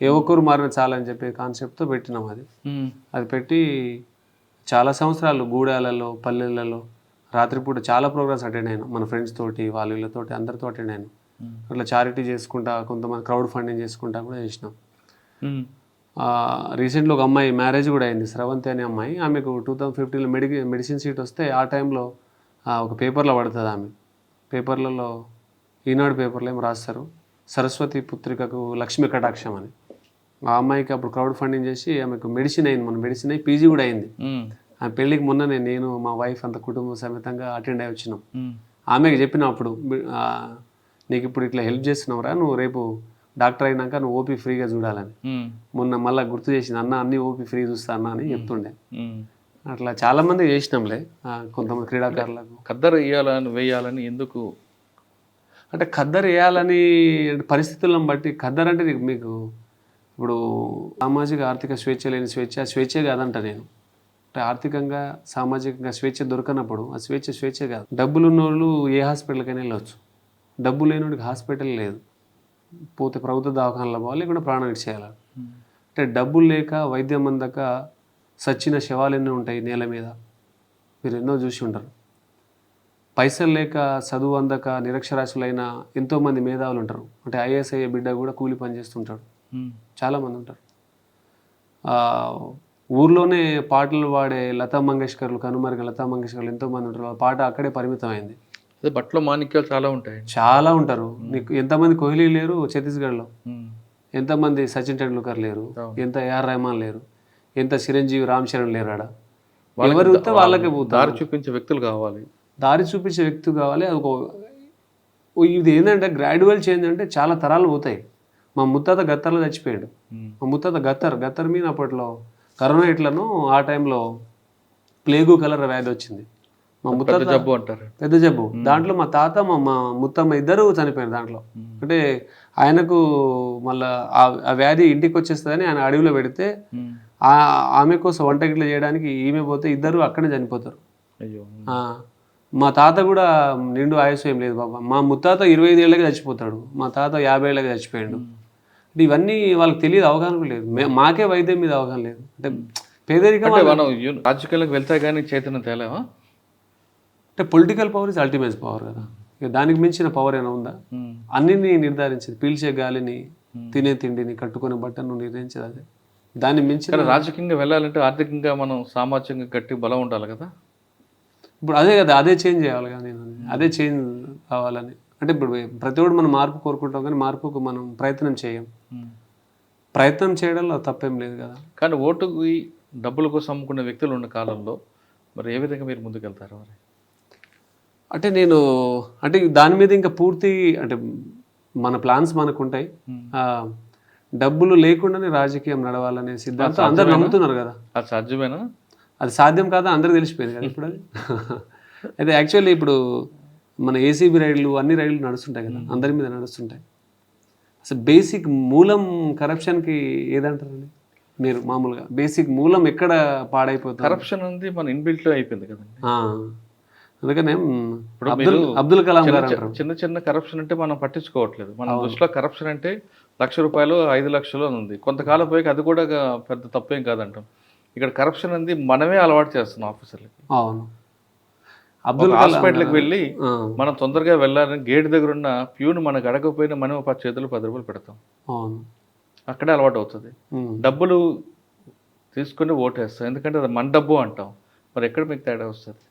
Speaker 3: ఏ ఒక్కరు మారిన చాలు అని చెప్పే కాన్సెప్ట్తో పెట్టినాం అది.
Speaker 2: మ్మ్.
Speaker 3: అది పెట్టి చాలా సంవత్సరాలు గూడాలలో పల్లెలలో రాత్రిపూట చాలా ప్రోగ్రామ్స్ అటెండ్ అయినాం, మన ఫ్రెండ్స్ తోటి వాళ్ళ వీళ్ళతోటి అందరితో అటెండ్ అయినాం. అట్లా చారిటీ చేసుకుంటా, కొంతమంది క్రౌడ్ ఫండింగ్ చేసుకుంటా కూడా చేసినాం.
Speaker 2: మ్మ్.
Speaker 3: రీసెంట్గా ఒక అమ్మాయి మ్యారేజ్ కూడా అయింది, స్రవంతి అనే అమ్మాయి. ఆమెకు 2015లో మెడిసిన్ సీట్ వస్తే ఆ టైంలో ఒక పేపర్లో పడుతుంది ఆమె. పేపర్లలో ఈనాడు పేపర్లో ఏమో రాస్తారు, సరస్వతి పుత్రికకు లక్ష్మీ కటాక్షం అని. ఆ అమ్మాయికి అప్పుడు క్రౌడ్ ఫండింగ్ చేసి ఆమెకు మెడిసిన్ అయింది, మన మెడిసిన్ అయి పీజీ కూడా అయింది.
Speaker 2: మ్మ్.
Speaker 3: ఆ పెళ్ళికి మొన్ననే నేను మా వైఫ్ అంత కుటుంబ సమేతంగా అటెండ్ అయ్యి వచ్చినాం.
Speaker 2: మ్మ్.
Speaker 3: ఆమెకి చెప్పిన అప్పుడు నీకు ఇప్పుడు ఇట్లా హెల్ప్ చేస్తున్నావురా, నువ్వు రేపు డాక్టర్ అయినాక నువ్వు ఓపీ ఫ్రీగా చూడాలని.
Speaker 2: మ్మ్.
Speaker 3: మొన్న మళ్ళీ గుర్తు చేసింది, అన్న అన్ని ఓపీ ఫ్రీ చూస్తా అన్న అని చెప్తుండే.
Speaker 2: మ్మ్.
Speaker 3: అట్లా చాలామంది చేసినాంలే, కొంతమంది క్రీడాకారులకు.
Speaker 2: ఖద్దరు వేయాలని ఎందుకు?
Speaker 3: అంటే ఖద్దరు వేయాలని పరిస్థితులను బట్టి. ఖద్దరు అంటే మీకు ఇప్పుడు సామాజిక ఆర్థిక స్వేచ్ఛ లేని స్వేచ్ఛే కాదంట నేను. అంటే ఆర్థికంగా సామాజికంగా స్వేచ్ఛ దొరకనప్పుడు ఆ స్వేచ్ఛే కాదు. డబ్బులు ఉన్నోళ్ళు ఏ హాస్పిటల్కైనా వెళ్ళవచ్చు, డబ్బు లేనివాడికి హాస్పిటల్ లేదు, పోతే ప్రభుత్వ దవాఖానలో పోవాలి, లేకుండా ప్రాణం ఇచ్చేయాలి. అంటే డబ్బులు లేక వైద్యం అందక సచ్చిన శవాలు ఎన్నో ఉంటాయి నేల మీద, మీరు ఎన్నో చూసి ఉంటారు. పైసలు లేక చదువు అందక నిరక్షరాస్యులైన ఎంతోమంది మేధావులు ఉంటారు. అంటే ఐఏఎస్ అయ్యే బిడ్డ కూడా కూలి పని చేస్తుంటాడు, చాలామంది ఉంటారు. ఊర్లోనే పాటలు పాడే లతా మంగేష్కర్లు, కనుమరుగ లతా మంగేష్కర్లు ఎంతోమంది ఉంటారు. ఆ పాట అక్కడే పరిమితం అయింది.
Speaker 2: అదే బట్టలో మాణిక్యాలు చాలా ఉంటాయి,
Speaker 3: చాలా ఉంటారు. నీకు ఎంతమంది కోహ్లీ లేరు ఛత్తీస్గఢ్లో, ఎంతమంది సచిన్ టెండూల్కర్ లేరు, ఎంత ఏఆర్ రెహమాన్ లేరు, ఎంత చిరంజీవి రామ్ చరణ్ లేరు. ఆడ ఎవరు వాళ్ళకే పోతారు.
Speaker 2: దారి చూపించే వ్యక్తులు కావాలి,
Speaker 3: దారి చూపించే వ్యక్తి కావాలి. అది ఇది ఏంటంటే గ్రాడ్యువల్ చేంజ్, అంటే చాలా తరాలు పోతాయి. మా ముత్తాత గత్తర్లో చచ్చిపోయాడు. మా ముత్తాత గత్తర్ మీద అప్పట్లో కరోనా ఇట్లను ఆ టైంలో ప్లేగు కలర్ వ్యాధి వచ్చింది. మా ముత్తాత
Speaker 2: జబ్బు అంటారు,
Speaker 3: పెద్ద జబ్బు. దాంట్లో మా తాత మా ముత్తమ్మ ఇద్దరు చనిపోయారు దాంట్లో. అంటే ఆయనకు మళ్ళా ఆ వ్యాధి ఇంటికి వచ్చేస్తుందని ఆయన అడవిలో పెడితే ఆమె కోసం వంట గిట్ల చేయడానికి ఈమె పోతే ఇద్దరు అక్కడే చనిపోతారు.
Speaker 2: అయ్యో.
Speaker 3: మా తాత కూడా నిండు ఆయుసు ఏం లేదు బాబా. మా ముత్తాత 25 ఏళ్ళకి చచ్చిపోతాడు, మా తాత 50 ఏళ్ళకి చచ్చిపోయాడు. అంటే ఇవన్నీ వాళ్ళకి తెలియదు, అవగాహన లేదు. మాకే వైద్యం మీద అవగాహన లేదు. అంటే పేదరికం.
Speaker 2: మనం రాజకీయాలకు వెళ్తే కానీ చైతన్యం తేలేవా?
Speaker 3: అంటే political power is ultimate power కదా, ఇక దానికి మించిన పవర్ ఏమైనా ఉందా? అన్నిని నిర్ధారించేది, పీల్చే గాలిని, తినే తిండిని, కట్టుకునే బట్టను నిర్ణయించేది అదే. దాన్ని మించిన
Speaker 2: రాజకీయంగా వెళ్ళాలంటే ఆర్థికంగా మనం సామాజికంగా గట్టి బలం ఉండాలి కదా.
Speaker 3: ఇప్పుడు అదే కదా, అదే చేంజ్ చేయాలి కదా. నేను అదే చేంజ్ కావాలని. అంటే ఇప్పుడు ప్రతి ఒక్కటి మనం మార్పు కోరుకుంటాం, కానీ మార్పుకు మనం ప్రయత్నం చేయం. ప్రయత్నం చేయడంలో తప్పేం లేదు కదా.
Speaker 2: కానీ ఓటుకి డబ్బుల కోసం అమ్ముకునే వ్యక్తులు ఉన్న కాలంలో మరి ఏ విధంగా మీరు ముందుకెళ్తారు? మరి
Speaker 3: అంటే నేను అంటే దాని మీద ఇంకా పూర్తి అంటే మన ప్లాన్స్ మనకు ఉంటాయి. డబ్బులు లేకుండానే రాజకీయం నడవాలనే సిద్ధాంతం అందరూ నమ్ముతున్నారు కదా.
Speaker 2: అది సాధ్యమేనా?
Speaker 3: అది సాధ్యం కాదా అందరూ తెలిసిపోయింది కదా ఇప్పుడు అది. అయితే యాక్చువల్లీ ఇప్పుడు మన ఏసీబీ రైళ్లు అన్ని రైళ్లు నడుస్తుంటాయి కదా, అందరి మీద నడుస్తుంటాయి. అసలు బేసిక్ మూలం కరప్షన్కి ఏదంటారండి మీరు? మామూలుగా బేసిక్ మూలం ఎక్కడ పాడైపోతుంది?
Speaker 2: కరప్షన్ ఉంది మన ఇన్బిల్ట్ అయిపోయింది కదండి.
Speaker 3: అందుకనే అబ్దుల్ కలాం గారు అంటారు,
Speaker 2: చిన్న చిన్న కరప్షన్ అంటే మనం పట్టించుకోవట్లేదు. మన దృష్టిలో కరప్షన్ అంటే ₹1,00,000 5,00,000 ఉంది. కొంతకాలం పోయి అది కూడా పెద్ద తప్పేం కాదంటాం. ఇక్కడ కరప్షన్ అనేది మనమే అలవాటు చేస్తున్నాం ఆఫీసర్లకి.
Speaker 3: అవును.
Speaker 2: హాస్పిటల్కి వెళ్ళి మనం తొందరగా వెళ్ళాలని గేట్ దగ్గర ఉన్న ప్యూన్ మనకు అడగకపోయినా మనం చేతులు ₹10 పెడతాం.
Speaker 3: అవును,
Speaker 2: అక్కడే అలవాటు అవుతుంది. డబ్బులు తీసుకుని ఓటేస్తాం, ఎందుకంటే అది మన డబ్బు అంటాం. మరి ఎక్కడ మీకు తేడా వస్తుంది?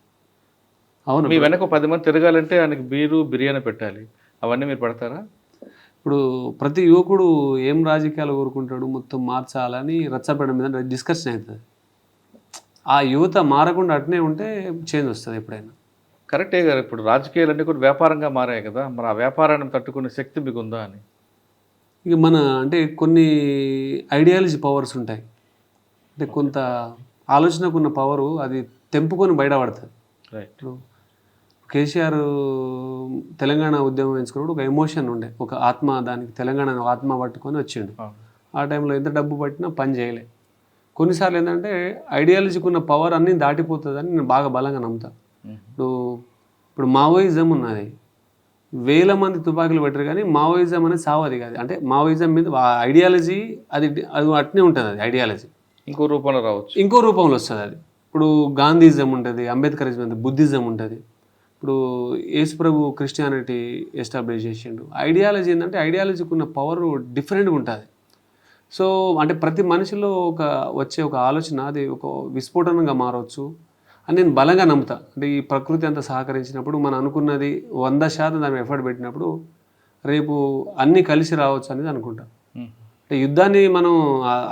Speaker 3: అవును.
Speaker 2: మీ వెనక 10 మంది తిరగాలంటే ఆయనకి బిర్యానీ పెట్టాలి, అవన్నీ మీరు పెడతారా?
Speaker 3: ఇప్పుడు ప్రతి యువకుడు ఏం రాజకీయాలు కోరుకుంటాడు, మొత్తం మార్చాలని రచ్చబెట్టడం మీద డిస్కషన్ అవుతుంది. ఆ యువత మారకుండా అట్నే ఉంటే చేంజ్ వస్తుంది ఎప్పుడైనా.
Speaker 2: కరెక్టే గారు. ఇప్పుడు రాజకీయాలన్నీ కూడా వ్యాపారంగా మారాయి కదా, మరి ఆ వ్యాపారాన్ని తట్టుకునే శక్తి మీకు ఉందా అని.
Speaker 3: ఇక మన అంటే కొన్ని ఐడియాలజీ పవర్స్ ఉంటాయి, అంటే కొంత ఆలోచనకున్న పవరు అది తెంపుకొని బయటపడుతుంది.
Speaker 2: రైట్.
Speaker 3: ఇప్పుడు కేసీఆర్ తెలంగాణ ఉద్యమం ఎంచుకున్నప్పుడు ఒక ఎమోషన్ ఉండే, ఒక ఆత్మ, దానికి తెలంగాణ ఆత్మ పట్టుకొని వచ్చిండు. ఆ టైంలో ఎంత డబ్బు పట్టినా పని చేయలే. కొన్నిసార్లు ఏంటంటే ఐడియాలజీకి ఉన్న పవర్ అన్నీ దాటిపోతుందని నేను బాగా బలంగా నమ్ముతా. ఇప్పుడు మావోయిజం ఉన్నది, వేల మంది తుపాకులు పెట్టరు, కానీ మావోయిజం అనేది సావది కాదు. అంటే మావోయిజం మీద ఐడియాలజీ అది అట్నే ఉంటుంది, అది ఐడియాలజీ
Speaker 2: ఇంకో రూపంలో రావచ్చు,
Speaker 3: ఇంకో రూపంలో వస్తుంది అది. ఇప్పుడు గాంధీజం ఉంటుంది, అంబేద్కరిజం ఉంటుంది, బుద్ధిజం ఉంటుంది. ఇప్పుడు యేసు ప్రభు క్రిస్టియానిటీ ఎస్టాబ్లిష్ చేసిండు. ఐడియాలజీ ఏంటంటే ఐడియాలజీకి ఉన్న పవర్ డిఫరెంట్గా ఉంటుంది. సో అంటే ప్రతి మనిషిలో వచ్చే ఒక ఆలోచన అది ఒక విస్ఫోటనంగా మారవచ్చు అని నేను బలంగా నమ్ముతా. అంటే ఈ ప్రకృతి అంతా సహకరించినప్పుడు మనం అనుకున్నది 100% దాని ఎఫర్ట్ పెట్టినప్పుడు రేపు అన్నీ కలిసి రావచ్చు అనేది అనుకుంటా. అంటే యుద్ధాన్ని మనం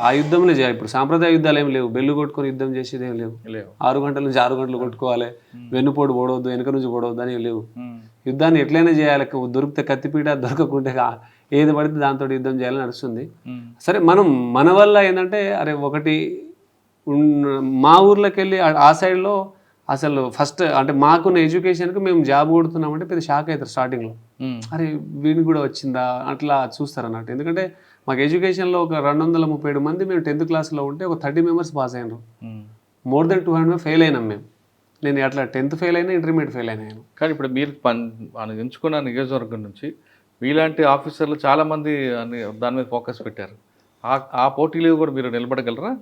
Speaker 3: ఆ యుద్ధంలో చేయాలి. ఇప్పుడు సాంప్రదాయ యుద్ధాలు ఏమి లేవు, బెల్లు కొట్టుకొని యుద్ధం చేసేది ఏం లేవు. 6 గంటల నుంచి 6 గంటలు కొట్టుకోవాలి, వెన్నుపోటు పోడవద్దు, వెనక నుంచి పోడవద్దు అని లేవు. యుద్ధాన్ని ఎట్లయినా చేయాలి, దొరికితే కత్తిపీట, దొరకకుంటే ఏది పడితే దాంతో యుద్ధం చేయాలని నడుస్తుంది. సరే మనం మన వల్ల ఏంటంటే అరే ఒకటి మా ఊర్లోకి వెళ్ళి ఆ సైడ్లో అసలు ఫస్ట్ అంటే మాకున్న ఎడ్యుకేషన్కి మేము జాబ్ కొడుతున్నామంటే పెద్ద షాక్ అవుతారు స్టార్టింగ్లో. అరే వీడికి కూడా వచ్చిందా అట్లా చూస్తారు అన్నట్టు. ఎందుకంటే మాకు ఎడ్యుకేషన్లో ఒక 237 మంది మేము 10th క్లాస్లో ఉంటే ఒక 30 మెంబర్స్ పాస్ అయినారు. మోర్ దెన్ 200 ఫెయిల్ అయినాం మేము. నేను అట్లా 10th ఫెయిల్ అయినా, ఇంటర్మీడియట్ ఫెయిల్ అయినాను.
Speaker 2: కానీ ఇప్పుడు మీరు ఎంచుకున్న నియోజకవర్గం నుంచి మీలాంటి ఆఫీసర్లు చాలామంది దాని మీద ఫోకస్ పెట్టారు. ఆ పోటీలో కూడా మీరు నిలబడగలరా?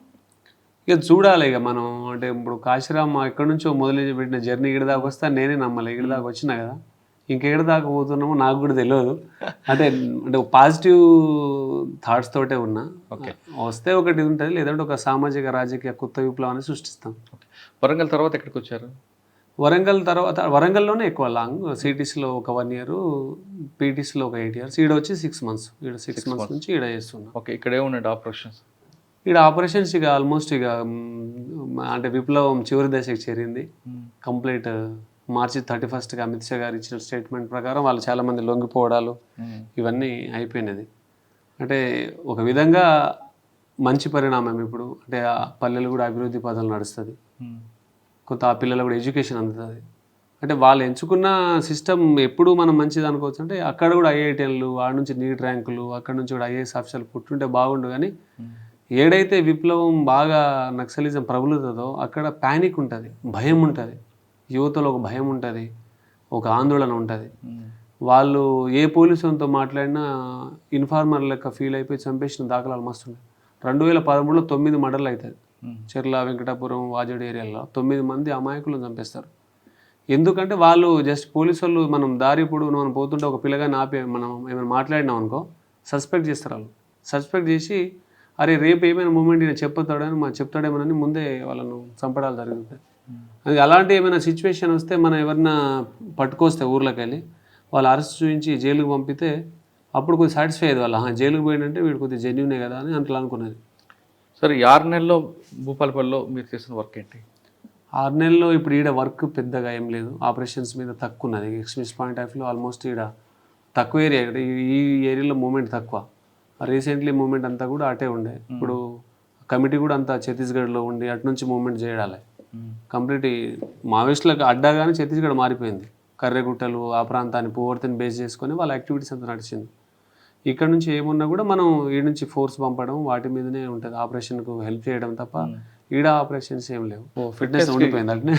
Speaker 3: ఇక చూడాలి. ఇక మనం అంటే ఇప్పుడు కాశీరామ్ ఎక్కడి నుంచో మొదలు పెట్టిన జర్నీ ఇక్కడ దాకా వస్తే నేనే నమ్మలే. ఇక్కడ దాకా వచ్చినా కదా, ఇంకెక్కడ దాకా పోతున్నామో నాకు కూడా తెలియదు. అంటే పాజిటివ్ థాట్స్ తోటే ఉన్నా. వస్తే ఒకటి ఉంటుంది, లేదంటే ఒక సామాజిక రాజకీయ కొత్త విప్లవాన్ని సృష్టిస్తాం.
Speaker 2: వరంగల్ తర్వాత ఎక్కడికి వచ్చారు?
Speaker 3: వరంగల్ తర్వాత వరంగల్లోనే ఎక్కువ లాంగ్. సిటీస్లో ఒక 1 year, పీటీస్లో ఒక 8 years, ఈడ వచ్చి 6 months. ఈడ 6 months నుంచి ఈడ చేస్తున్నా.
Speaker 2: ఓకే. ఇక్కడే ఉండండి ఆపరేషన్స్?
Speaker 3: ఈడ ఆపరేషన్స్ ఇక ఆల్మోస్ట్ ఇక అంటే విప్లవం చివరి దశకి చేరింది. కంప్లీట్ మార్చి 31st అమిత్ షా గారు ఇచ్చిన స్టేట్మెంట్ ప్రకారం వాళ్ళు చాలామంది లొంగిపోవడాలు ఇవన్నీ అయిపోయినది. అంటే ఒక విధంగా మంచి పరిణామం. ఇప్పుడు అంటే ఆ పల్లెలు కూడా అభివృద్ధి పదాలు నడుస్తుంది, కొంత ఆ పిల్లలు కూడా ఎడ్యుకేషన్ అందుతుంది. అంటే వాళ్ళు ఎంచుకున్న సిస్టమ్ ఎప్పుడు మనం మంచిది అనుకోవచ్చు. అంటే అక్కడ కూడా ఐఐటీలు, ఆడ నుంచి నీట్ ర్యాంకులు, అక్కడ నుంచి కూడా ఐఏఎస్ ఆఫీసర్లు పుట్టుంటే బాగుండు. కానీ ఏడైతే విప్లవం బాగా నక్సలిజం ప్రబలుతుందో అక్కడ ప్యానిక్ ఉంటుంది, భయం ఉంటుంది, యువతలో ఒక భయం ఉంటుంది, ఒక ఆందోళన ఉంటుంది. వాళ్ళు ఏ పోలీసులతో మాట్లాడినా ఇన్ఫార్మర్ లెక్క ఫీల్ అయిపోయి చంపేసిన దాఖలాలు మస్తున్నాయి. 2013లో 9 మర్డర్లు అవుతుంది. చెర్ల, వెంకటాపురం, వాజేడు ఏరియాలో 9 మంది అమాయకులను చంపేస్తారు. ఎందుకంటే వాళ్ళు జస్ట్ పోలీసు వాళ్ళు మనం దారి ఇప్పుడు మనం పోతుంటే ఒక పిల్లగాని ఆపి మనం ఏమైనా మాట్లాడినాం అనుకో సస్పెక్ట్ చేస్తారు. వాళ్ళు సస్పెక్ట్ చేసి అరే రేపు ఏమైనా మూమెంట్ ఈయన చెప్తాడేమోనని ముందే వాళ్ళను చంపడాలు జరుగుతాయి. అది అలాంటి ఏమైనా సిచ్యువేషన్ వస్తే మనం ఎవరైనా పట్టుకొస్తే ఊర్లోకి వెళ్ళి వాళ్ళు అరెస్ట్ చూపించి జైలుకి పంపితే అప్పుడు కొద్దిగా సాటిస్ఫై అయ్యేది. వాళ్ళు జైలుకి పోయిందంటే వీడు కొద్దిగా జెన్యునే కదా అని అట్లా అనుకునేది.
Speaker 2: సరే, 6 నెలల్లో భూపాలపల్లిలో మీరు చేసిన వర్క్ ఏంటి?
Speaker 3: 6 నెలల్లో ఇప్పుడు ఈడ వర్క్ పెద్దగా ఏం లేదు, ఆపరేషన్స్ మీద తక్కువ ఉన్నది. Experience point of view almost ఈడ తక్కువ ఏరియా, ఈ ఏరియాలో మూమెంట్ తక్కువ. రీసెంట్లీ మూమెంట్ అంతా కూడా అటే ఉండే. ఇప్పుడు కమిటీ కూడా అంతా ఛత్తీస్గఢ్లో ఉండి అటు నుంచి మూమెంట్ చేయడాలి. కంప్లీట్ మావోయిస్టులకు అడ్డా కానీ ఛత్తీస్గఢ్ మారిపోయింది. కర్రెగుట్టలు ఆ ప్రాంతాన్ని పువర్తిని బేస్ చేసుకొని వాళ్ళ యాక్టివిటీస్ అంతా నడిచింది. ఇక్కడ నుంచి ఏమున్నా కూడా మనం ఈ నుంచి ఫోర్స్ పంపడం వాటి మీదనే ఉంటుంది, ఆపరేషన్కు హెల్ప్ చేయడం తప్ప ఈడ ఆపరేషన్స్ ఏం లేవు. ఫిట్నెస్ ఉండిపోయింది అంటే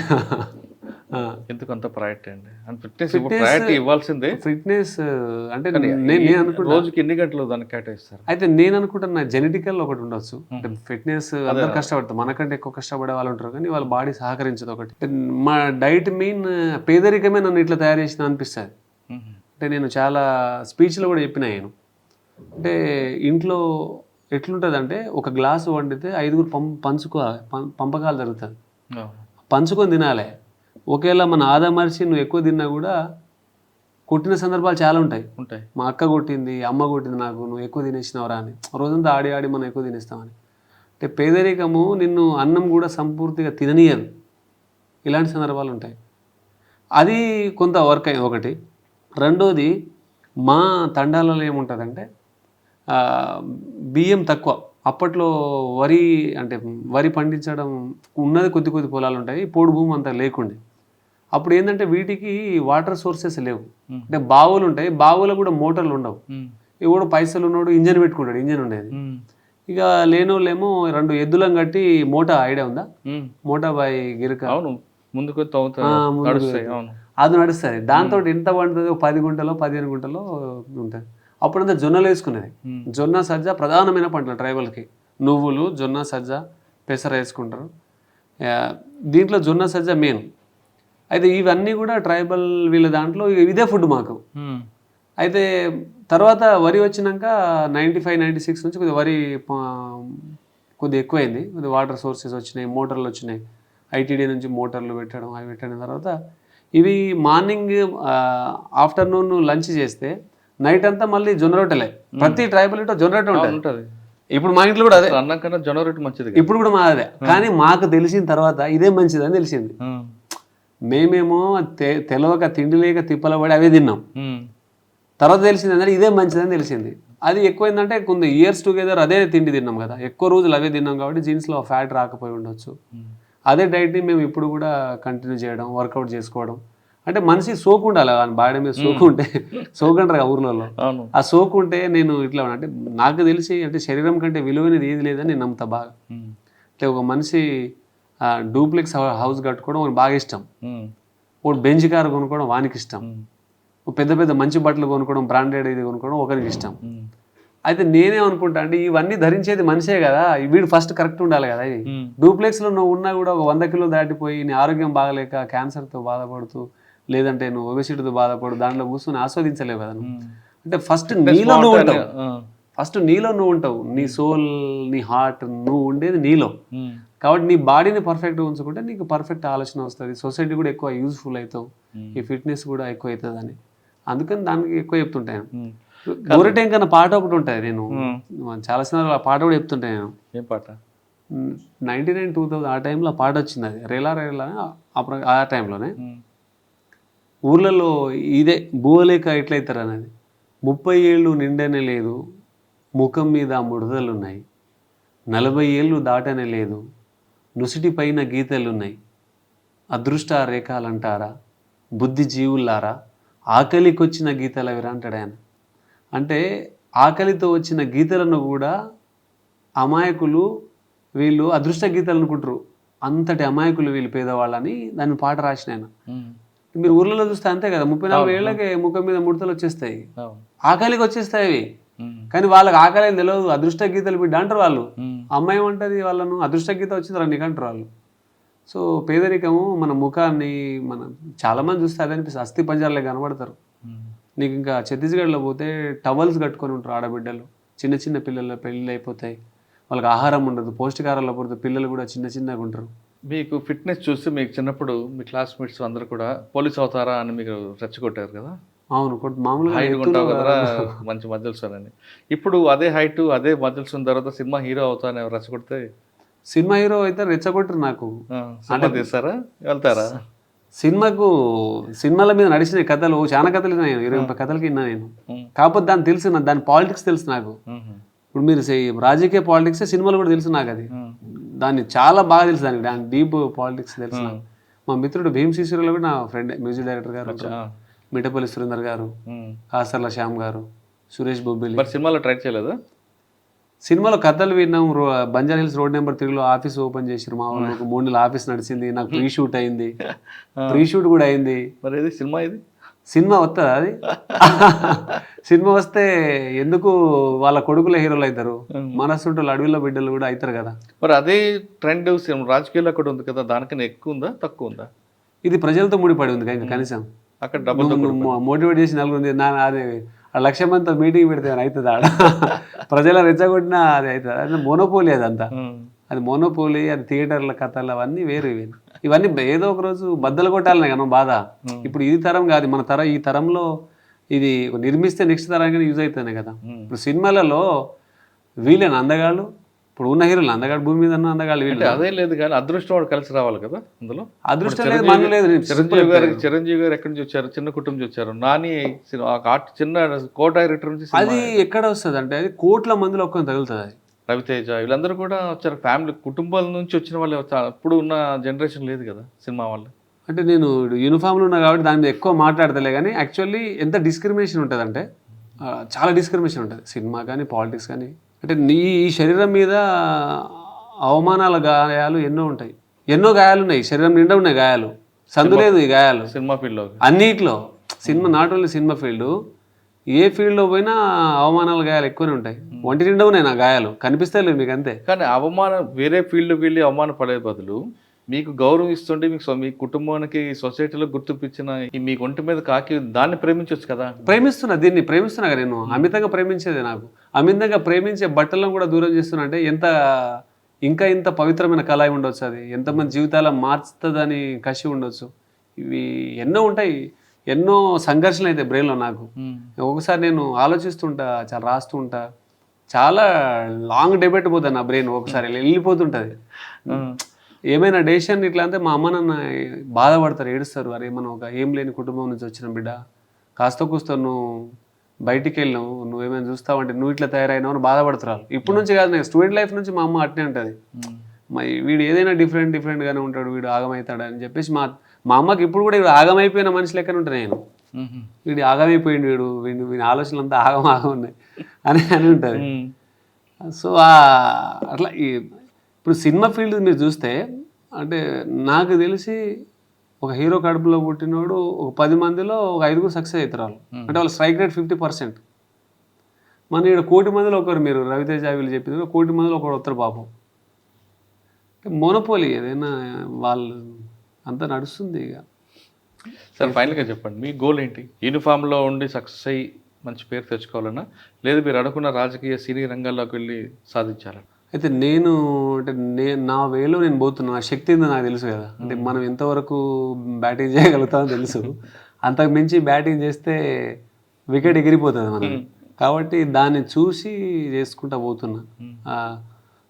Speaker 2: ఎందుకు అంత ప్రయారిటీ అండి? ఫిట్నెస్ ప్రయారిటీ ఇవ్వాల్సిందే.
Speaker 3: ఫిట్నెస్ అంటే నేను అనుకుంటా
Speaker 2: రోజుకి ఎన్ని గంటలు దానికి కేటాయిస్తారు?
Speaker 3: అయితే నేను అనుకుంటున్నా జెనెటికల్ ఒకటి ఉండొచ్చు. అంటే ఫిట్నెస్ అందరు కష్టపడతారు, మనకంటే ఎక్కువ కష్టపడే వాళ్ళు ఉంటారు, కానీ వాళ్ళ బాడీ సహకరించదు. ఒకటి మా డైట్ మెయిన్ పేదరికమే నన్ను ఇట్లా తయారు చేసిన అనిపిస్తుంది. అంటే నేను చాలా స్పీచ్లో కూడా చెప్పిన నేను, అంటే ఇంట్లో ఎట్లుంటుందంటే ఒక గ్లాసు వండితే 5గురు పంపకాలు జరుగుతుంది, పంచుకొని తినాలి. ఒకవేళ మన ఆదమర్చి నువ్వు ఎక్కువ తిన్నా కూడా కొట్టిన సందర్భాలు చాలా ఉంటాయి. మా అక్క కొట్టింది, అమ్మ కొట్టింది నాకు, నువ్వు ఎక్కువ తినేసినవరా అని, రోజంతా ఆడి ఆడి మనం ఎక్కువ తినేస్తామని. అంటే పేదరికము నిన్ను అన్నం కూడా సంపూర్తిగా తిననీయదు. ఇలాంటి సందర్భాలు ఉంటాయి. అది కొంత వర్క్ అయ్యింది ఒకటి. రెండోది మా తండాలలో ఏముంటుందంటే బియ్యం తక్కువ. అప్పట్లో వరి పండించడం ఉన్నది కొద్ది పొలాలు ఉంటాయి, పోడు భూమి అంతా లేకుండే. అప్పుడు ఏంటంటే వీటికి వాటర్ సోర్సెస్ లేవు, అంటే బావులు ఉంటాయి, బావులో కూడా మోటార్లు ఉండవు. ఎవడు పైసలు ఉన్నాడు ఇంజన్ పెట్టుకుంటాడు, ఇంజన్ ఉండేది. ఇక లేనోళ్ళేమో 2 ఎద్దులను కట్టి మోటా ఐడియా ఉందా, మోటా బాయ్ గిరక,
Speaker 2: అవును ముందుకు
Speaker 3: అది నడుస్తుంది. దాంతో ఎంత పండుతుంది, 10 గుంటలో 15 గుంటలో ఉంటుంది. అప్పుడంతా జొన్నలు వేసుకునేది. జొన్న సజ్జ ప్రధానమైన పంటలు ట్రైబల్కి. నువ్వులు, జొన్న సజ్జ, పెసర వేసుకుంటారు. దీంట్లో జొన్న సజ్జ మెయిన్. అయితే ఇవన్నీ కూడా ట్రైబల్ వీళ్ళ దాంట్లో ఇదే ఫుడ్ మాకు. అయితే తర్వాత వరి వచ్చినాక 95, 96 నుంచి కొద్దిగా వరి కొద్దిగా ఎక్కువైంది. కొద్దిగా వాటర్ సోర్సెస్ వచ్చినాయి, మోటార్లు వచ్చినాయి. ఐటీడీ నుంచి మోటార్లు పెట్టడం, అవి పెట్టిన తర్వాత ఇవి మార్నింగ్ ఆఫ్టర్నూన్ లంచ్ చేస్తే నైట్ అంతా మళ్ళీ జొన్న రొట్టెలే. ప్రతి ట్రైబల్ ఇంట్లో జొన్న రొట్టె ఉంటుంది. ఇప్పుడు మా ఇంట్లో కూడా అదే,
Speaker 2: అన్నం కన్నా జొన్న రొట్టె మంచిది.
Speaker 3: ఇప్పుడు కూడా మా అదే. కానీ మాకు తెలిసిన తర్వాత ఇదే మంచిది అని తెలిసింది. మేమేమో తెలవక తిండి లేక తిప్పల పడి అవే తిన్నాం. తర్వాత తెలిసింది అంటే ఇదే మంచిదని తెలిసింది. అది ఎక్కువైందంటే కొన్ని ఇయర్స్ టుగెదర్ అదే తిండి తిన్నాం కదా, ఎక్కువ రోజులు అవే తిన్నాం కాబట్టి జీన్స్లో ఫ్యాట్ రాకపోయి ఉండొచ్చు. అదే డైట్ని మేము ఇప్పుడు కూడా కంటిన్యూ చేయడం, వర్కౌట్ చేసుకోవడం. అంటే మనిషి సోకు ఉండాలి, బాడీ మీద సోకు ఉంటే, సోకు అంటారు ఊర్లలో, ఆ సోకు ఉంటే నేను ఇట్లా అంటే నాకు తెలిసి అంటే శరీరం కంటే విలువైనది ఏది లేదని నేను నమ్ముతా బాగా. అంటే ఒక మనిషి డూప్లెక్స్ హౌస్ కట్టుకోవడం బాగా ఇష్టం, ఒకటి బెంచ్ కార్ కొనుక్కోవడం వానికి ఇష్టం, పెద్ద పెద్ద మంచి బట్టలు కొనుక్కోవడం, బ్రాండెడ్ ఇది కొనుక్కోవడం ఒకరికి ఇష్టం. అయితే నేనేమనుకుంటా అంటే ఇవన్నీ ధరించేది మనిషే కదా, వీడు ఫస్ట్ కరెక్ట్ ఉండాలి కదా. ఇది డూప్లెక్స్లో నువ్వు ఉన్నా కూడా ఒక 100 కిలోలు దాటిపోయి నీ ఆరోగ్యం బాగలేక క్యాన్సర్తో బాధపడుతూ, లేదంటే నువ్వు ఒబెసిటీతో బాధపడు, దాంట్లో కూర్చొని ఆస్వాదించలేవు కదా నువ్వు. అంటే ఫస్ట్ నీలో నువ్వు ఉంటావు, ఫస్ట్ నీలో నువ్వు ఉంటావు, నీ సోల్, నీ హార్ట్, నువ్వు ఉండేది నీలో. కాబట్టి నీ బాడీని పర్ఫెక్ట్గా ఉంచుకుంటే నీకు పర్ఫెక్ట్ ఆలోచన వస్తుంది, సొసైటీ కూడా ఎక్కువ యూజ్ఫుల్ అవుతావు, ఈ ఫిట్నెస్ కూడా ఎక్కువ అవుతుంది అని. అందుకని దానికి ఎక్కువ చెప్తుంటాను. గోరెటెం కన్నా పాట ఒకటి ఉంటుంది, నేను చాలా సినిమాలు ఆ పాట కూడా చెప్తుంటాను నేను.
Speaker 2: ఏం పాట?
Speaker 3: 99, 2000 ఆ టైంలో ఆ పాట వచ్చింది. అది రేలా రేలా ఆ టైంలోనే ఊర్లలో ఇదే భూవలేక ఎట్లయితారు అనేది. 30 ఏళ్ళు నిండనే లేదు, ముఖం మీద ముడతలున్నాయి, 40 ఏళ్ళు దాటనే లేదు, నుసిటి పైన గీతలున్నాయి, అదృష్ట రేఖాలంటారా, బుద్ధి జీవుల్లారా, ఆకలికొచ్చిన గీతలు అవిరా అంటాడు ఆయన. అంటే ఆకలితో వచ్చిన గీతలను కూడా అమాయకులు వీళ్ళు అదృష్ట గీతలు అనుకుంటారు, అంతటి అమాయకులు వీళ్ళు పేదవాళ్ళని దాన్ని పాట రాసిన ఆయన. మీరు ఊర్లలో చూస్తే అంతే కదా, 34 ఏళ్ళకే ముఖం మీద ముడతలు వచ్చేస్తాయి, ఆకలికి వచ్చేస్తాయి అవి. కానీ వాళ్ళకి ఆకలి తెలియదు, అదృష్ట గీతలు బిడ్డ అంటారు వాళ్ళు. అమ్మాయి ఏమంటది వాళ్ళను, అదృష్ట గీత వచ్చిందిరా నీకు అంటారు వాళ్ళు. సో పేదరికము మన ముఖాన్ని మనం చాలామంది చూస్తే అదే అనిపిస్తుంది, అస్థి పంజరాలే కనబడతారు. నీకు ఇంకా ఛత్తీస్గఢ్లో పోతే టవల్స్ కట్టుకొని ఉంటారు ఆడబిడ్డలు, చిన్న చిన్న పిల్లల పెళ్ళిళ్ళు అయిపోతాయి, వాళ్ళకి ఆహారం ఉండదు, పౌష్టికాహారాలు పడుతూ పిల్లలు కూడా చిన్న చిన్నగా ఉంటారు.
Speaker 2: మీకు ఫిట్నెస్ చూసి మీకు చిన్నప్పుడు మీ క్లాస్మేట్స్ అందరూ కూడా పోలీస్ అవుతారా అని మీకు రెచ్చగొట్టారు కదా?
Speaker 3: అవును, మామూలుగా
Speaker 2: హైట్ ఉంటావు కదా మంచి మజిల్స్ అని. ఇప్పుడు అదే హైట్ అదే మజిల్స్ ఉన్న తర్వాత సినిమా హీరో అవుతా అని రెచ్చగొడితే,
Speaker 3: సినిమా హీరో అయితే రెచ్చగొట్టరు నాకు
Speaker 2: అంటే తీస్తారా, వెళ్తారా?
Speaker 3: సినిమాల మీద నడిచిన కథలు చాలా కథలు విన్నా నేను, 20 కథలకి విన్నా నేను. కాకపోతే దాన్ని తెలుసు, దాని పాలిటిక్స్ తెలుసు నాకు. ఇప్పుడు మీరు రాజకీయ పాలిటిక్స్ సినిమాలు కూడా తెలుసు నాకు, అది దాన్ని చాలా బాగా తెలుసు, దాని డీప్ పాలిటిక్స్ తెలుసు. మా మిత్రుడు భీమ్ శిశురులో కూడా నా ఫ్రెండ్ మ్యూజిక్ డైరెక్టర్ గారు, మిఠపల్లి సురేందర్ గారు, కాసర్ల శ్యామ్ గారు, సురేష్ బొబ్బిలి.
Speaker 2: సినిమాలో ట్రై చేయలేదా?
Speaker 3: సినిమాలో కథలు విన్నాం. బంజారా హిల్స్ రోడ్ నెంబర్ 3లో ఆఫీస్ ఓపెన్ చేసారు మా వాళ్ళు, 3 నెలల ఆఫీస్ నడిచింది, నాకు ప్రీ షూట్ అయింది, ప్రీ షూట్ కూడా అయింది.
Speaker 2: మరి ఇది సినిమా, ఇది
Speaker 3: సినిమా వస్తుందా? అది సినిమా వస్తే ఎందుకు వాళ్ళ కొడుకుల హీరోలు అవుతారు, మనసుంటూ అడవిలో బిడ్డలు కూడా అవుతారు కదా.
Speaker 2: మరి అదే ట్రెండ్ రాజకీయాల్లో కూడా ఉంది కదా, దానికన్నా ఎక్కువ ఉందా తక్కువ ఉందా?
Speaker 3: ఇది ప్రజలతో ముడిపడి ఉంది ఇంకా కనీసం.
Speaker 2: అక్కడ డబ్బులు
Speaker 3: మోటివేట్ చేసి నలుగురు అది 1,00,000 మందితో మీటింగ్ పెడితే అవుతుంది ఆడ, ప్రజల రెచ్చగొట్టినా అది అవుతుంది. అది మోనోపోలీ, అదంతా అది మోనోపోలీ, అది థియేటర్ల కథలు అవన్నీ వేరు. ఇవన్నీ ఏదో ఒక రోజు బద్దలు కొట్టాలనే కదా బాధ. ఇప్పుడు ఇది తరం కాదు, మన ఈ తరంలో ఇది నిర్మిస్తే నెక్స్ట్ తరానికి యూజ్ అవుతానే కదా. ఇప్పుడు సినిమాలలో వీళ్ళని అందగాళ్ళు, ఇప్పుడు ఉన్న హీరోలు అందగాడు, భూమి మీద అందగాళ్ళు వీళ్ళు.
Speaker 2: అదే లేదు కానీ అదృష్టం వాడు కలిసి రావాలి కదా అందులో.
Speaker 3: అదృష్టం లేదు, మన లేదు.
Speaker 2: చిరంజీవి గారు ఎక్కడి నుంచి వచ్చారు, చిన్న కుటుంబం నుంచి వచ్చారు. నాని చిన్న కో డైరెక్టర్ నుంచి.
Speaker 3: అది ఎక్కడ వస్తుంది అంటే అది కోట్ల మందిలో ఒక్కని తగులుతుంది. అది
Speaker 2: రవితేజ వీళ్ళందరూ కూడా వచ్చారు, ఫ్యామిలీ కుటుంబాల నుంచి వచ్చిన వాళ్ళే వచ్చారు. ఇప్పుడు ఉన్న జనరేషన్ లేదు కదా సినిమా వాళ్ళు.
Speaker 3: అంటే నేను యూనిఫామ్లో ఉన్నా కాబట్టి దాని మీద ఎక్కువ మాట్లాడతలే కానీ యాక్చువల్లీ ఎంత డిస్క్రిమినేషన్ ఉంటుందంటే చాలా డిస్క్రిమినేషన్ ఉంటుంది సినిమా కానీ పాలిటిక్స్ కానీ. అంటే ఈ శరీరం మీద అవమానాల గాయాలు ఎన్నో ఉంటాయి, ఎన్నో గాయాలు ఉన్నాయి, శరీరం నిండా ఉన్నాయి గాయాలు, సందు లేదు ఈ గాయాలు
Speaker 2: సినిమా ఫీల్డ్లో
Speaker 3: అన్నిట్లో. Cinema not only cinema field, ఏ ఫీల్డ్లో పోయినా అవమానాల గాయాలు ఎక్కువనే ఉంటాయి. ఒంటి నిండా ఉన్నాయి నా గాయాలు, కనిపిస్తాయి మీకు అంతే.
Speaker 2: కానీ అవమానం వేరే ఫీల్డ్కి వెళ్ళి అవమానం పడే బదులు మీకు గౌరవం ఇస్తుంటే మీకు మీ కుటుంబానికి సొసైటీలో గుర్తించిన మీకు ఒంటి మీద కాకి దాన్ని ప్రేమించవచ్చు కదా.
Speaker 3: దీన్ని ప్రేమిస్తున్నా కదా నేను, అమితంగా ప్రేమించేది. నాకు అమితంగా ప్రేమించే బట్టలను కూడా దూరం చేస్తున్నా అంటే ఇంత పవిత్రమైన కళ ఉండొచ్చు, అది ఎంతమంది జీవితాల మార్చుతుందని కసి ఉండొచ్చు. ఇవి ఎన్నో ఉంటాయి, ఎన్నో సంఘర్షణలు అయితే బ్రెయిన్లో నాకు. ఒకసారి నేను ఆలోచిస్తుంటా, చాలా రాస్తూ ఉంటా, చాలా లాంగ్ డిబేట్ పోతుంది నా బ్రెయిన్, ఒకసారి వెళ్ళిపోతుంటుంది. ఏమైనా డెసిషన్ ఇట్లా అంటే మా అమ్మ నాన్న బాధపడతారు, ఏడుస్తారు. అరే మనం ఒక ఏం లేని కుటుంబం నుంచి వచ్చిన బిడ్డ, కాస్త కూస్తో నువ్వు బయటికి వెళ్ళినావు, నువ్వేమైనా చూస్తావంటే నువ్వు ఇట్లా తయారైనావు అని బాధపడుతున్నారు. ఇప్పుడు నుంచి కాదు, నేను స్టూడెంట్ లైఫ్ నుంచి మా అమ్మ అట్నే ఉంటుంది. వీడు ఏదైనా డిఫరెంట్గానే ఉంటాడు, వీడు ఆగమవుతాడు అని చెప్పేసి మా అమ్మకి ఇప్పుడు కూడా వీడు ఆగమైపోయిన మనిషి లెక్కనే ఉంటాను నేను. వీడు ఆగమైపోయింది, వీడి ఆలోచనలు అంతా ఆగం ఉన్నాయి అని ఉంటుంది. సో అట్లా ఇప్పుడు సినిమా ఫీల్డ్ మీరు చూస్తే అంటే నాకు తెలిసి ఒక హీరో కడుపులో పుట్టినోడు ఒక 10 మందిలో ఒక 5 సక్సెస్ అవుతారు వాళ్ళు. అంటే వాళ్ళ స్ట్రైక్ రేట్ 50%. మన ఇక్కడ 1 కోటి మందిలో ఒకరు, మీరు రవితేజ వీళ్ళు చెప్పింది 1 కోటి మందిలో ఒకరు వస్తారు పాపం. మోనోపోలీ ఏదైనా వాళ్ళు అంతా నడుస్తుంది ఇక.
Speaker 2: సార్ ఫైనల్గా చెప్పండి, మీ గోల్ ఏంటి? యూనిఫామ్లో ఉండి సక్సెస్ అయ్యి మంచి పేరు తెచ్చుకోవాలన్నా, లేదు మీరు అనుకున్న రాజకీయ సినీ రంగాల్లోకి వెళ్ళి సాధించాలన్నా?
Speaker 3: అయితే నా వేలో నేను పోతున్నా, నా శక్తి ఏందో నాకు తెలుసు కదా. అంటే మనం ఎంతవరకు బ్యాటింగ్ చేయగలుగుతామో తెలుసు, అంతకు మించి బ్యాటింగ్ చేస్తే వికెట్ ఎగిరిపోతుంది మనం. కాబట్టి దాన్ని చూసి చేసుకుంటా పోతున్నా.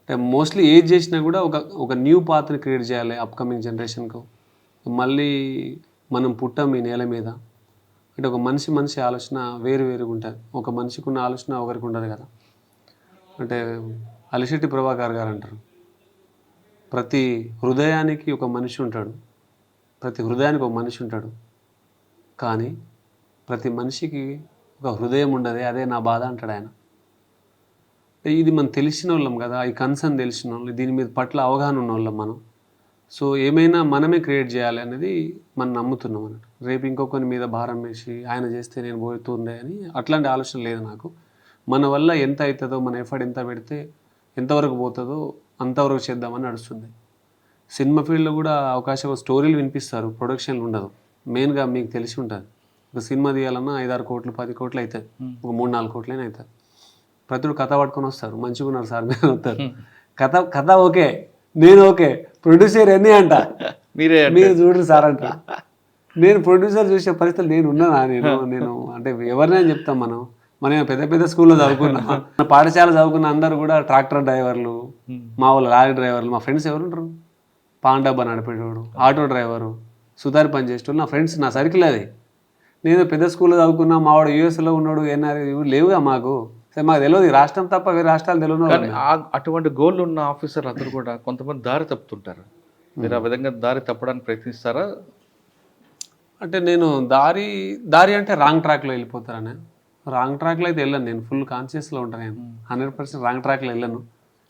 Speaker 3: అంటే మోస్ట్లీ ఏది చేసినా కూడా ఒక న్యూ పాత్ని క్రియేట్ చేయాలి అప్కమింగ్ జనరేషన్కు. మళ్ళీ మనం పుట్టాం ఈ నేల మీద అంటే ఒక మనిషి ఆలోచన వేరుగా ఉంటుంది. ఒక మనిషికి ఉన్న ఆలోచన ఒకరికి ఉండదు కదా. అంటే అలిశెట్టి ప్రభాకర్ గారు అంటారు, ప్రతి హృదయానికి ఒక మనిషి ఉంటాడు, కానీ ప్రతి మనిషికి ఒక హృదయం ఉండదే, అదే నా బాధ అంటాడు ఆయన. ఇది మనం తెలిసిన వాళ్ళం కదా, ఈ కన్సర్న్ తెలిసిన వాళ్ళు, దీని మీద పట్ల అవగాహన ఉన్న వాళ్ళం మనం. సో ఏమైనా మనమే క్రియేట్ చేయాలి అనేది మనం నమ్ముతున్నాం అన్నట్టు. రేపు ఇంకొకరి మీద భారం వేసి ఆయన చేస్తే నేను పోతుండే అని అట్లాంటి ఆలోచన లేదు నాకు. మన వల్ల ఎంత అవుతుందో, మన ఎఫర్ట్ ఎంత పెడితే ఎంతవరకు పోతుందో అంతవరకు చేద్దామని నడుస్తుంది. సినిమా ఫీల్డ్లో కూడా అవకాశం, స్టోరీలు వినిపిస్తారు, ప్రొడక్షన్లు ఉండదు. మెయిన్గా మీకు తెలిసి ఉంటుంది, ఒక సినిమా తీయాలన్నా 5-6 కోట్లు 10 కోట్లు అవుతుంది, ఒక 3-4 కోట్లైనా అవుతుంది. ప్రతిడు కథ పట్టుకొని వస్తారు, మంచిగా ఉన్నారు సార్ మీరు వస్తారు, కథ ఓకే, నేను ఓకే, ప్రొడ్యూసర్ ఎన్ని అంట, మీరు చూడరు సార్ అంట. నేను ప్రొడ్యూసర్ చూసే పరిస్థితులు నేను ఉన్నానా? నేను అంటే ఎవరినైనా చెప్తాం మనం పెద్ద స్కూల్లో చదువుకున్నాం, పాఠశాల చదువుకున్న అందరూ కూడా ట్రాక్టర్ డ్రైవర్లు, మా వాళ్ళు లారీ డ్రైవర్లు, మా ఫ్రెండ్స్ ఎవరు ఉంటారు, పాన్ డబ్బా నడిపేటోడు, ఆటో డ్రైవరు, సుతారి పని చేసేటోడు నా ఫ్రెండ్స్, నా సర్కిల్ అది. నేను పెద్ద స్కూల్లో చదువుకున్నా, మా వాడు యూఎస్లో ఉన్నాడు, ఎన్ఆర్ఐ లేవుగా మాకు. సరే మాకు తెలియదు, రాష్ట్రం తప్ప వేరే రాష్ట్రాలు తెలియదు.
Speaker 2: అటువంటి గోల్ ఉన్న ఆఫీసర్ అందరూ కూడా కొంతమంది దారి తప్పుతుంటారు. మీరు ఆ విధంగా దారి తప్పడానికి ప్రయత్నిస్తారా?
Speaker 3: అంటే నేను దారి అంటే రాంగ్ ట్రాక్లో వెళ్ళిపోతారని. రాంగ్ ట్రాక్లో అయితే వెళ్ళను, నేను ఫుల్ కాన్షియస్లో ఉంటాను. నేను 100% రాంగ్ ట్రాక్లో వెళ్ళను.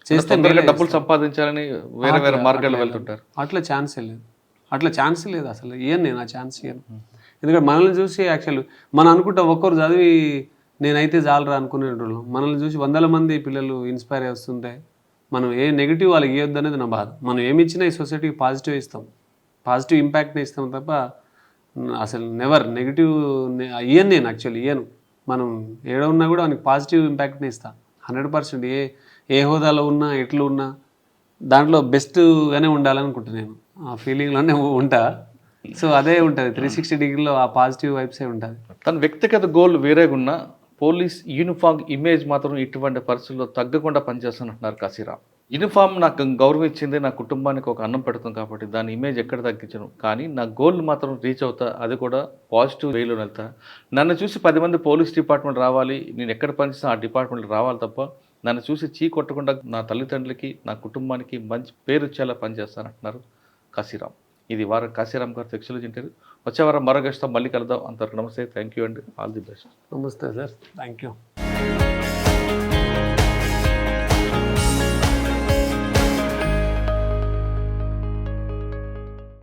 Speaker 3: చేస్తే
Speaker 2: డబ్బులు సంపాదించాలని వేరే మార్గాల్లో వెళ్తుంటారు.
Speaker 3: అట్లా ఛాన్సే లేదు అసలు. నేను ఆ ఛాన్స్ ఇయ్యను. ఎందుకంటే మనల్ని చూసి యాక్చువల్ మనం అనుకుంటా, ఒక్కరు చదివి నేనైతే చాలరా అనుకునేటోళ్ళం. మనల్ని చూసి 100 మంది పిల్లలు ఇన్స్పైర్ అవుతుంటే మనం ఏ నెగిటివ్ వాళ్ళకి ఇవ్వద్దు అనేది నా బాధ. మనం ఏమి ఇచ్చినా ఈ సొసైటీకి పాజిటివ్ ఇస్తాం, పాజిటివ్ ఇంపాక్ట్ని ఇస్తాం తప్ప అసలు నెవర్ నెగిటివ్ ఇయ్యను. నేను యాక్చువల్లీ ఇయ్యను. మనం ఏడ ఉన్నా కూడా మనకి పాజిటివ్ ఇంపాక్ట్ని ఇస్తాను 100%. ఏ హోదాలో ఉన్నా, ఎట్లు ఉన్నా దాంట్లో బెస్ట్గానే ఉండాలనుకుంటున్నాను. నేను ఆ ఫీలింగ్లోనే ఉంటా. సో అదే ఉంటుంది, 360 డిగ్రీలో ఆ పాజిటివ్ వైబ్సే ఉంటుంది.
Speaker 2: తన వ్యక్తిగత గోల్ వేరేగా ఉన్న పోలీస్ యూనిఫామ్ ఇమేజ్ మాత్రం ఇటువంటి పరిస్థితుల్లో తగ్గకుండా పనిచేస్తానంటున్నారు కాశీరామ్. యూనిఫామ్ నాకు గౌరవం ఇచ్చింది, నా కుటుంబానికి ఒక అన్నం పెడుతుంది కాబట్టి దాని ఇమేజ్ ఎక్కడ తగ్గించను, కానీ నా గోల్ మాత్రం రీచ్ అవుతా, అది కూడా పాజిటివ్ వేలో వెళ్తా. నన్ను చూసి 10 మంది పోలీస్ డిపార్ట్మెంట్ రావాలి, నేను ఎక్కడ పనిచేసినా ఆ డిపార్ట్మెంట్ రావాలి తప్ప నన్ను చూసి చీ కొట్టకుండా నా తల్లిదండ్రులకి, నా కుటుంబానికి మంచి పేరు ఇచ్చేలా పనిచేస్తానంటున్నారు కాశీరామ్. ఇది వారం కాశీరామ్ గారు సెక్షువల్ ఇంటర్వ్యూ. వచ్చే వారం మరో గెస్ట్తో మళ్ళీ కలుద్దాం. అంతవరకు నమస్తే, థ్యాంక్ యూ అండి, ఆల్ ది బెస్ట్.
Speaker 3: నమస్తే సార్, థ్యాంక్ యూ.